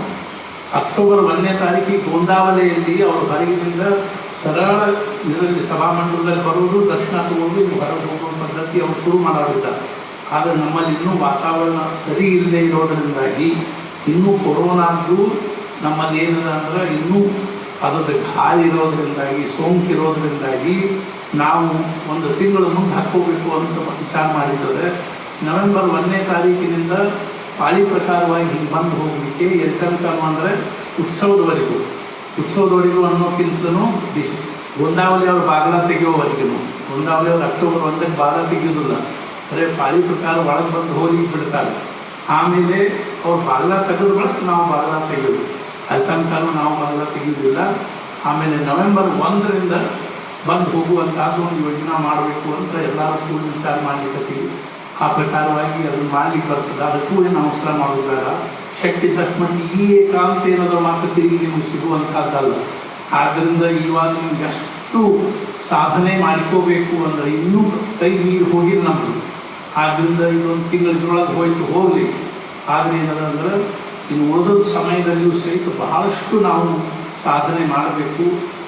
ಅಕ್ಟೋಬರ್ 1ನೇ ತಾರೀಕಿಗೆ ಗೋಂದಾವಲೆಯಲ್ಲಿ ಅವರು ಹೊರಗಿನಿಂದ ಸರಳ ಇದರಲ್ಲಿ ಸಭಾಮಂಡಲದಲ್ಲಿ ಬರುವುದು, ದರ್ಶನ ತಗೊಂಡು ಇದು ಹೊರಗೆ ಹೋಗುವ ಪದ್ಧತಿ ಅವರು ಶುರು ಮಾಡೋದಿದ್ದಾರೆ. ಆದರೆ ನಮ್ಮಲ್ಲಿ ಇನ್ನೂ ವಾತಾವರಣ ಸರಿ ಇಲ್ಲದೆ ಇರೋದರಿಂದಾಗಿ, ಇನ್ನೂ ಕೊರೋನಾದ್ದು ನಮ್ಮಲ್ಲಿ ಏನಿದೆ ಅಂದ್ರೆ ಇನ್ನೂ ಅದರ ಗಾಳಿ ಇರೋದರಿಂದಾಗಿ, ಸೋಂಕಿರೋದ್ರಿಂದಾಗಿ ನಾವು ಒಂದು ತಿಂಗಳು ಮುಂದೆ ಹಾಕ್ಕೋಬೇಕು ಅಂತ ವಿಚಾರ ಮಾಡಿದರೆ ನವೆಂಬರ್ 1ನೇ ತಾರೀಕಿನಿಂದ ಪಾಳಿ ಪ್ರಕಾರವಾಗಿ ಹಿಂಗೆ ಬಂದು ಹೋಗಲಿಕ್ಕೆ ಎಲ್ಲಿ ತನಕ ಅಂದರೆ ಉತ್ಸವದವರೆಗೂ ಅನ್ನೋಕ್ಕಿಂತಲೂ ಗೋಂದಾವಲಿ ಅವ್ರು ಬಾಗಿಲ ತೆಗೆಯೋವರೆಗೂ. ಗೋಂದಾವಲಿ ಅವ್ರು ಅಕ್ಟೋಬರ್ 1ಕ್ಕೆ ಬಾಗಿಲ ತೆಗೆಯೋದಿಲ್ಲ, ಅಂದರೆ ಪಾಳಿ ಪ್ರಕಾರ ಒಳಗೆ ಬಂದು ಹೋಗಿ ಬಿಡ್ತಾರೆ. ಆಮೇಲೆ ಅವ್ರು ಬಾಗಿಲ ತೆಗೆದು ಬಳಕ ನಾವು ಬಾಗಿಲ ತೆಗೆಯೋದು, ಅಲ್ಲಿ ತನಕ ನಾವು ಬಾಗಿಲ ತೆಗೆಯೋದಿಲ್ಲ. ಆಮೇಲೆ ನವೆಂಬರ್ 1ರಿಂದ ಬಂದು ಹೋಗುವಂಥದ್ದು ಒಂದು ಯೋಜನೆ ಮಾಡಬೇಕು ಅಂತ ಎಲ್ಲರೂ ಕೂಡ ವಿಚಾರ ಮಾಡಲಿಕ್ಕೀವಿ. ಆ ಪ್ರಕಾರವಾಗಿ ಅದನ್ನು ಮಾಡಲಿಕ್ಕೆ ಬರ್ತದೆ. ಅದಕ್ಕೂ ಏನು ಅವಸರ ಮಾಡೋದಾರ, ಶಕ್ತಿ ಇದ್ದಷ್ಟು ಮಟ್ಟಿಗೆ ಈ ಏಕಾಂತ ಏನಾದರೂ ಮಾತ್ರ ತಿರುಗಿ ನಿಮಗೆ ಸಿಗುವಂಥದ್ದಲ್ಲ. ಆದ್ದರಿಂದ ಇವಾಗ ನಿಮ್ಗೆ ಎಷ್ಟು ಸಾಧನೆ ಮಾಡಿಕೋಬೇಕು ಅಂದರೆ ಇನ್ನೂ ಕೈ ನೀರು ಹೋಗಿಲ್ಲ ನಮ್ಮದು. ಆದ್ದರಿಂದ ಇದೊಂದು ತಿಂಗಳೊಳಗೆ ಹೋಗಲಿ. ಆದರೆ ಏನದಂದ್ರೆ ಇನ್ನು ಉಳಿದ ಸಮಯದಲ್ಲಿಯೂ ಸಹಿತ ಬಹಳಷ್ಟು ನಾವು ಸಾಧನೆ ಮಾಡಬೇಕು.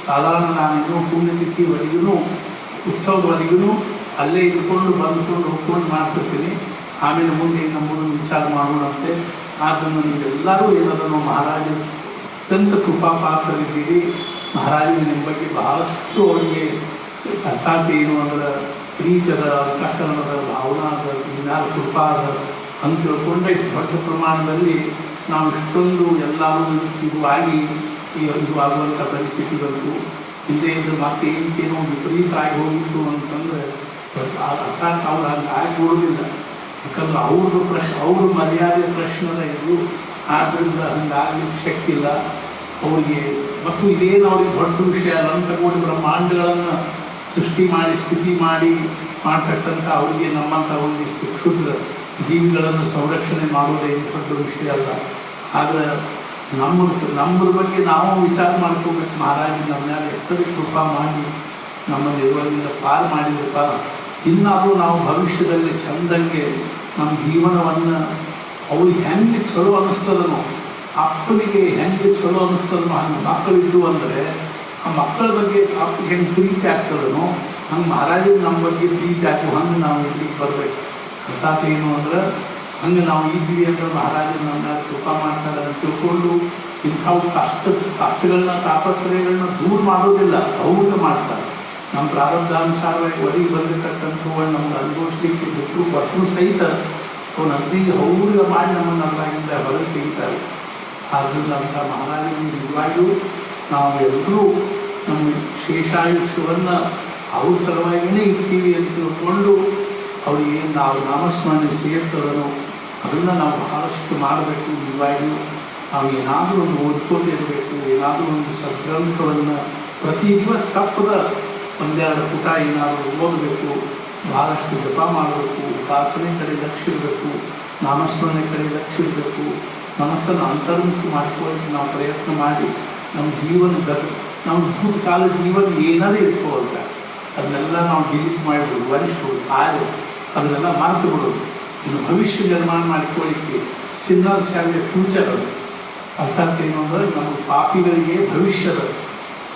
ಸಾಧಾರಣ ನಾನು ಇನ್ನೂ ಪುಣ್ಯತಿಥಿವರೆಗೂ, ಉತ್ಸವದವರೆಗೂ ಅಲ್ಲೇ ಇಟ್ಕೊಂಡು ಬಂದುಕೊಂಡು ಹೋಗ್ಕೊಂಡು ಮಾಡ್ತಿರ್ತೀನಿ. ಆಮೇಲೆ ಮುಂದೆ ನಮ್ಮನ್ನು ವಿಚಾರ ಮಾಡೋಣಂತೆ. ಆದ್ದರಿಂದ ನೀವೆಲ್ಲರೂ ಏನದನ್ನು ಮಹಾರಾಜರು ಅತ್ಯಂತ ಕೃಪಾಪಾತ್ರರಿದ್ದೀರಿ. ಮಹಾರಾಜರು ನಿಮ್ಮ ಬಗ್ಗೆ ಬಹಳಷ್ಟು ಅವರಿಗೆ ಅರ್ಥಾತ್ ಏನು ಅಂದ್ರೆ ಪ್ರೀತದ, ಅಂತಃಕರಣದ, ಭಾವನಾದ, ಜ್ಞಾನ ಕೃಪಾ ಅದ ಅಂತ ತಿಳ್ಕೊಂಡೆ ದೊಡ್ಡ ಪ್ರಮಾಣದಲ್ಲಿ ನಾವು ಇಷ್ಟೊಂದು ಎಲ್ಲರೂ ಇದು ಆಗಿ ಇದು ಆಗುವಂಥ ಪರಿಸ್ಥಿತಿ ಬಂತು. ಹಿಂದೆ ಇದ್ರೆ ಮತ್ತೆ ಏನೋ ವಿಪರೀತ ಆಗಿ ಹೋಗಿತ್ತು ಅಂತಂದರೆ ಅರ್ಥಾತ್ ಅವ್ರು ಹಂಗೆ ಆಗಿಬಿಡೋದಿಲ್ಲ. ಯಾಕಂದ್ರೆ ಅವ್ರ ಮರ್ಯಾದೆ ಪ್ರಶ್ನೆನ ಇದು. ಆದ್ದರಿಂದ ಹಂಗಾಗಲಿಕ್ಕೆ ಶಕ್ತಿ ಇಲ್ಲ ಅವರಿಗೆ. ಮತ್ತು ಇದೇನು ಅವ್ರಿಗೆ ದೊಡ್ಡ ವಿಷಯ ಅನಂತಕೋಟಿ ಬ್ರಹ್ಮಾಂಡಗಳನ್ನು ಸೃಷ್ಟಿ ಮಾಡಿ ಸ್ಥಿತಿ ಮಾಡಿ ಮಾಡ್ತಕ್ಕಂಥ ಅವರಿಗೆ ನಮ್ಮಂಥ ಒಂದಿಷ್ಟು ಕ್ಷುದ್ರ ಜೀವಿಗಳನ್ನು ಸಂರಕ್ಷಣೆ ಮಾಡೋದೇ ದೊಡ್ಡ ವಿಷಯ ಅಲ್ಲ. ಆದರೆ ನಮ್ಮದ್ರ ಬಗ್ಗೆ ನಾವು ವಿಚಾರ ಮಾಡ್ಕೋಬೇಕು. ಮಹಾರಾಜ ನಮ್ಮ ಮೇಲೆ ಎಷ್ಟೊಂದು ಕೃಪಾ ಮಾಡಿ ನಮ್ಮನ್ನು ಇರುವುದರಿಂದ ಪಾರು ಮಾಡಿದಪ್ಪ. ಇನ್ನಾದರೂ ನಾವು ಭವಿಷ್ಯದಲ್ಲಿ ಚಂದಂಗೆ ನಮ್ಮ ಜೀವನವನ್ನು ಅವ್ರಿಗೆ ಹೆಂಗೆ ಚಲೋ ಅನ್ನಿಸ್ತದನೋ, ಅಪ್ಪನಿಗೆ ಹೆಂಗೆ ಚಲೋ ಅನ್ನಿಸ್ತದನೋ ಹಂಗೆ ಮಕ್ಕಳಿದ್ದು ಅಂದರೆ ಆ ಮಕ್ಕಳ ಬಗ್ಗೆ ಅಪ್ಪಗೆ ಹೆಂಗೆ ಪ್ರೀತಿ ಆಗ್ತದನೋ ಹಂಗೆ ಮಹಾರಾಜರು ನಮ್ಮ ಬಗ್ಗೆ ಪ್ರೀತಿ ಆಗ್ತದೆ. ಹಂಗೆ ನಾವು ಇಲ್ಲಿಗೆ ಬರಬೇಕು. ಅರ್ಥಾತ್ ಏನು ಅಂದ್ರೆ ಹಂಗೆ ನಾವು ಇದ್ವಿ ಅಂದ್ರೆ ಮಹಾರಾಜರು ನಮ್ಮ ಕೃಪಾ ಮಾಡ್ತಾರೆ ಅಂತ ತಿಳ್ಕೊಂಡು ಇಂಥವು ಕಷ್ಟಗಳನ್ನ ತಾಪತ್ರಯಗಳನ್ನ ದೂರ ಮಾಡೋದಿಲ್ಲ, ಅವ್ರಿಗೆ ಮಾಡ್ತಾರೆ. ನಮ್ಮ ಪ್ರಾರಬ್ಧಾನುಸಾರವಾಗಿ ಒದಗಿ ಬಂದಿರತಕ್ಕಂಥವುಗಳು ನಮ್ಗೆ ಅನುಭವಿಸ್ಲಿಕ್ಕೆ ಬಿಟ್ಟರು ಕೊಟ್ಟರು ಸಹಿತ ಅವ್ರು ನದಿಗೆ ಅವ್ರಿಗೆ ಮಾಡಿ ನಮ್ಮನ್ನು ಅದರಾಗಿಂದ ಹೊರಗೆ ತೆಗಿತಾರೆ. ಆದ್ದರಿಂದ ಅಂಥ ಮಹಾರಾಜರು ನಿಜವಾಗಿಯೂ ನಾವು ಎಲ್ಲರೂ ನಮ್ಮ ಶೇಷಾಯುಷ್ಯವನ್ನು ಅವ್ರ ಸಲುವಾಗಿಯೇ ಇರ್ತೀವಿ ಅಂತ ತಿಳ್ಕೊಂಡು ಅವರಿಗೆ ನಾವು ನಾಮಸ್ಮರಣೆ ಸೇರ್ತದನೋ ಅದನ್ನು ನಾವು ಬಹಳಷ್ಟು ಮಾಡಬೇಕು. ನಿಜವಾಗಿಯೂ ನಾವು ಏನಾದರೂ ಒಂದು ಓದ್ಕೊಂಡಿರಬೇಕು, ಏನಾದರೂ ಒಂದು ಸದ್ಗ್ರಂಥವನ್ನು ಪ್ರತಿ ದಿವಸ ತಪ್ಪದ ಒಂದೆರಡು ಪುಟ ಏನಾದರೂ ಓದಬೇಕು, ಬಹಳಷ್ಟು ಜಪ ಮಾಡಬೇಕು, ಉಪಾಸನೆ ಕಡೆ ಲಕ್ಷ್ಯ ಇರಬೇಕು, ನಾಮಸ್ಮರಣೆ ಕಡೆ ಲಕ್ಷ್ಯ ಇರಬೇಕು. ಮನಸ್ಸನ್ನು ಅಂತರ್ಮುಖ ಮಾಡ್ಕೊಳ್ಳೋಕೆ ನಾವು ಪ್ರಯತ್ನ ಮಾಡಿ ನಮ್ಮ ನಮ್ಮ ಭೂತಕಾಲ ಜೀವನ ಏನಾದರೂ ಇಟ್ಕೊಳ್ಳೋಲ್ಲ ಅದನ್ನೆಲ್ಲ ನಾವು ಡಿಲೀಟ್ ಮಾಡಿಬಿಡೋದು, ವರಿಸ್ಬಿಡೋದು, ಅದನ್ನೆಲ್ಲ ಮರೆತು ಬಿಡೋದು. ಇನ್ನು ಭವಿಷ್ಯ ನಿರ್ಮಾಣ ಮಾಡಿಕೊಳ್ಳಿಕ್ಕೆ ಸಿನ್ನರ್ಸ್ ಹ್ಯಾವ್ ಎ ಫ್ಯೂಚರ್. ಅದು ಅರ್ಥಾತ್ ಏನು ಅಂದರೆ ನಮ್ಮ ಪಾಪಿಗಳಿಗೆ ಭವಿಷ್ಯದ,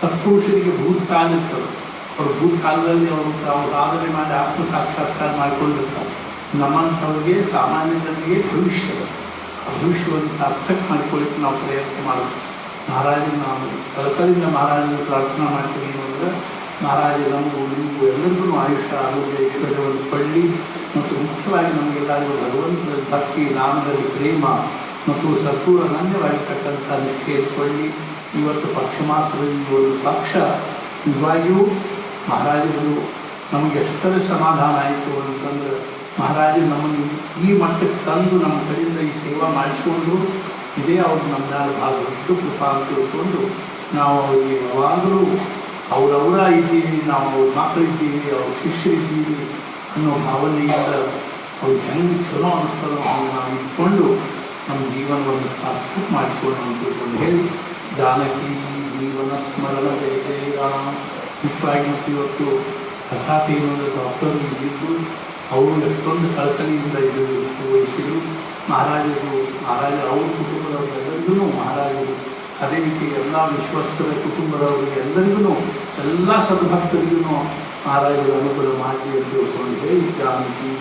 ಸತ್ಪುರುಷರಿಗೆ ಭೂತಕಾಲ ಇರ್ತದೆ. ಅವರು ಭೂತಕಾಲದಲ್ಲಿ ಅವರು ಸಾಧನೆ ಮಾಡಿ ಆತ್ಮ ಸಾಕ್ಷಾತ್ಕಾರ ಮಾಡಿಕೊಂಡಿರ್ತಾರೆ. ನಮ್ಮಂಥವ್ರಿಗೆ ಸಾಮಾನ್ಯ ಜನರಿಗೆ ಭವಿಷ್ಯದ ಆ ಭವಿಷ್ಯವನ್ನು ಸಾರ್ಥಕ ಮಾಡಿಕೊಳ್ಳಿಕ್ಕೆ ನಾವು ಪ್ರಯತ್ನ ಮಾಡಬೇಕು. ಮಹಾರಾಜರು ನಾವು ಕಳಕಳಿಂದ ಮಹಾರಾಜರು ಪ್ರಾರ್ಥನಾ ಮಾಡ್ತೀವಿ ಏನು ಅಂದರೆ ಮಹಾರಾಜ ನಮಗೂ ನಿಮಗೂ ಎಲ್ಲರಿಗೂ ಆಯುಷ್ಯ ಆರೋಗ್ಯ ಐಶ್ವರ್ಯವನ್ನು ಕೊಳ್ಳಿ ಮತ್ತು ಮುಖ್ಯವಾಗಿ ನಮಗೆಲ್ಲರಿಗೂ ಭಗವಂತನ ಭಕ್ತಿ ನಾಮದಲ್ಲಿ ಪ್ರೇಮ ಮತ್ತು ಸತ್ಪೂರ ಅನನ್ಯವಾಗಿರ್ತಕ್ಕಂಥ ನಿಷ್ಠೆಯನ್ನು ಇವತ್ತು ಪಕ್ಷಮಾಸದಲ್ಲಿ ಒಂದು ಪಕ್ಷ ನಿಜವಾಗಿಯೂ ಮಹಾರಾಜರು ನಮಗೆ ಎಷ್ಟರ ಸಮಾಧಾನ ಆಯಿತು ಅಂತಂದ್ರೆ ಮಹಾರಾಜರು ನಮ್ಮನ್ನು ಈ ಮಟ್ಟಕ್ಕೆ ತಂದು ನಮ್ಮ ಕಡೆಯಿಂದ ಈ ಸೇವಾ ಮಾಡಿಸಿಕೊಂಡು ಇದೇ ಅವ್ರು ನಮ್ಮ ಮೇಲೆ ಭಾಳ ದೊಡ್ಡ ಕೃಪಾ ಅಂತ ತಿಳ್ಕೊಂಡು ನಾವು ಅವರಿಗೆ ಯಾವಾಗಲೂ ಅವರವರ ಇದ್ದೀವಿ, ನಾವು ಅವ್ರ ಮಕ್ಕಳಿದ್ದೀವಿ, ಅವ್ರ ಶಿಷ್ಯರಿದ್ದೀವಿ ಅನ್ನೋ ಭಾವನೆಯಿಂದ ಅವ್ರಿಗೆ ಹೆಂಗೆ ಚಲೋ ಅನ್ನಿಸ್ತದೋ ಅವ್ರು ನಾವು ಇಟ್ಕೊಂಡು ನಮ್ಮ ಜೀವನವನ್ನು ಸಾರ್ಥಕ ಮಾಡಿಕೊಂಡು ಅಂತ ತಿಳ್ಕೊಂಡು ಹೇಳಿ ಜಾನಕಿ ಜೀವನ ಸ್ಮರಣ ಜಯ ಜಯ ರಾಮ. ಮುಖ್ಯವಾಗಿ ಮತ್ತು ಇವತ್ತು ಅರ್ಥಾತ್ ಏನು ಅಂದರೆ ಡಾಕ್ಟರ್ ಇದ್ದು ಅವರು ಎಷ್ಟೊಂದು ಕಳಕಳಿಯಿಂದ ಇದು ವಹಿಸಿದರು. ಮಹಾರಾಜರು ಅವ್ರ ಕುಟುಂಬದವರೆಲ್ಲರಿಗೂ ಮಹಾರಾಜರು ಅದೇ ರೀತಿ ಎಲ್ಲ ವಿಶ್ವಸ್ತರ ಕುಟುಂಬದವರಿಗೆ ಎಲ್ಲರಿಗೂ ಎಲ್ಲ ಸದ್ಭಕ್ತರಿಗೂ ಮಹಾರಾಜರು ಅನುಕೂಲ ಮಾಡಿ ಅಂತ ತಿಳ್ಕೊಂಡು ಹೇಳಿ ಜಾನಕಿ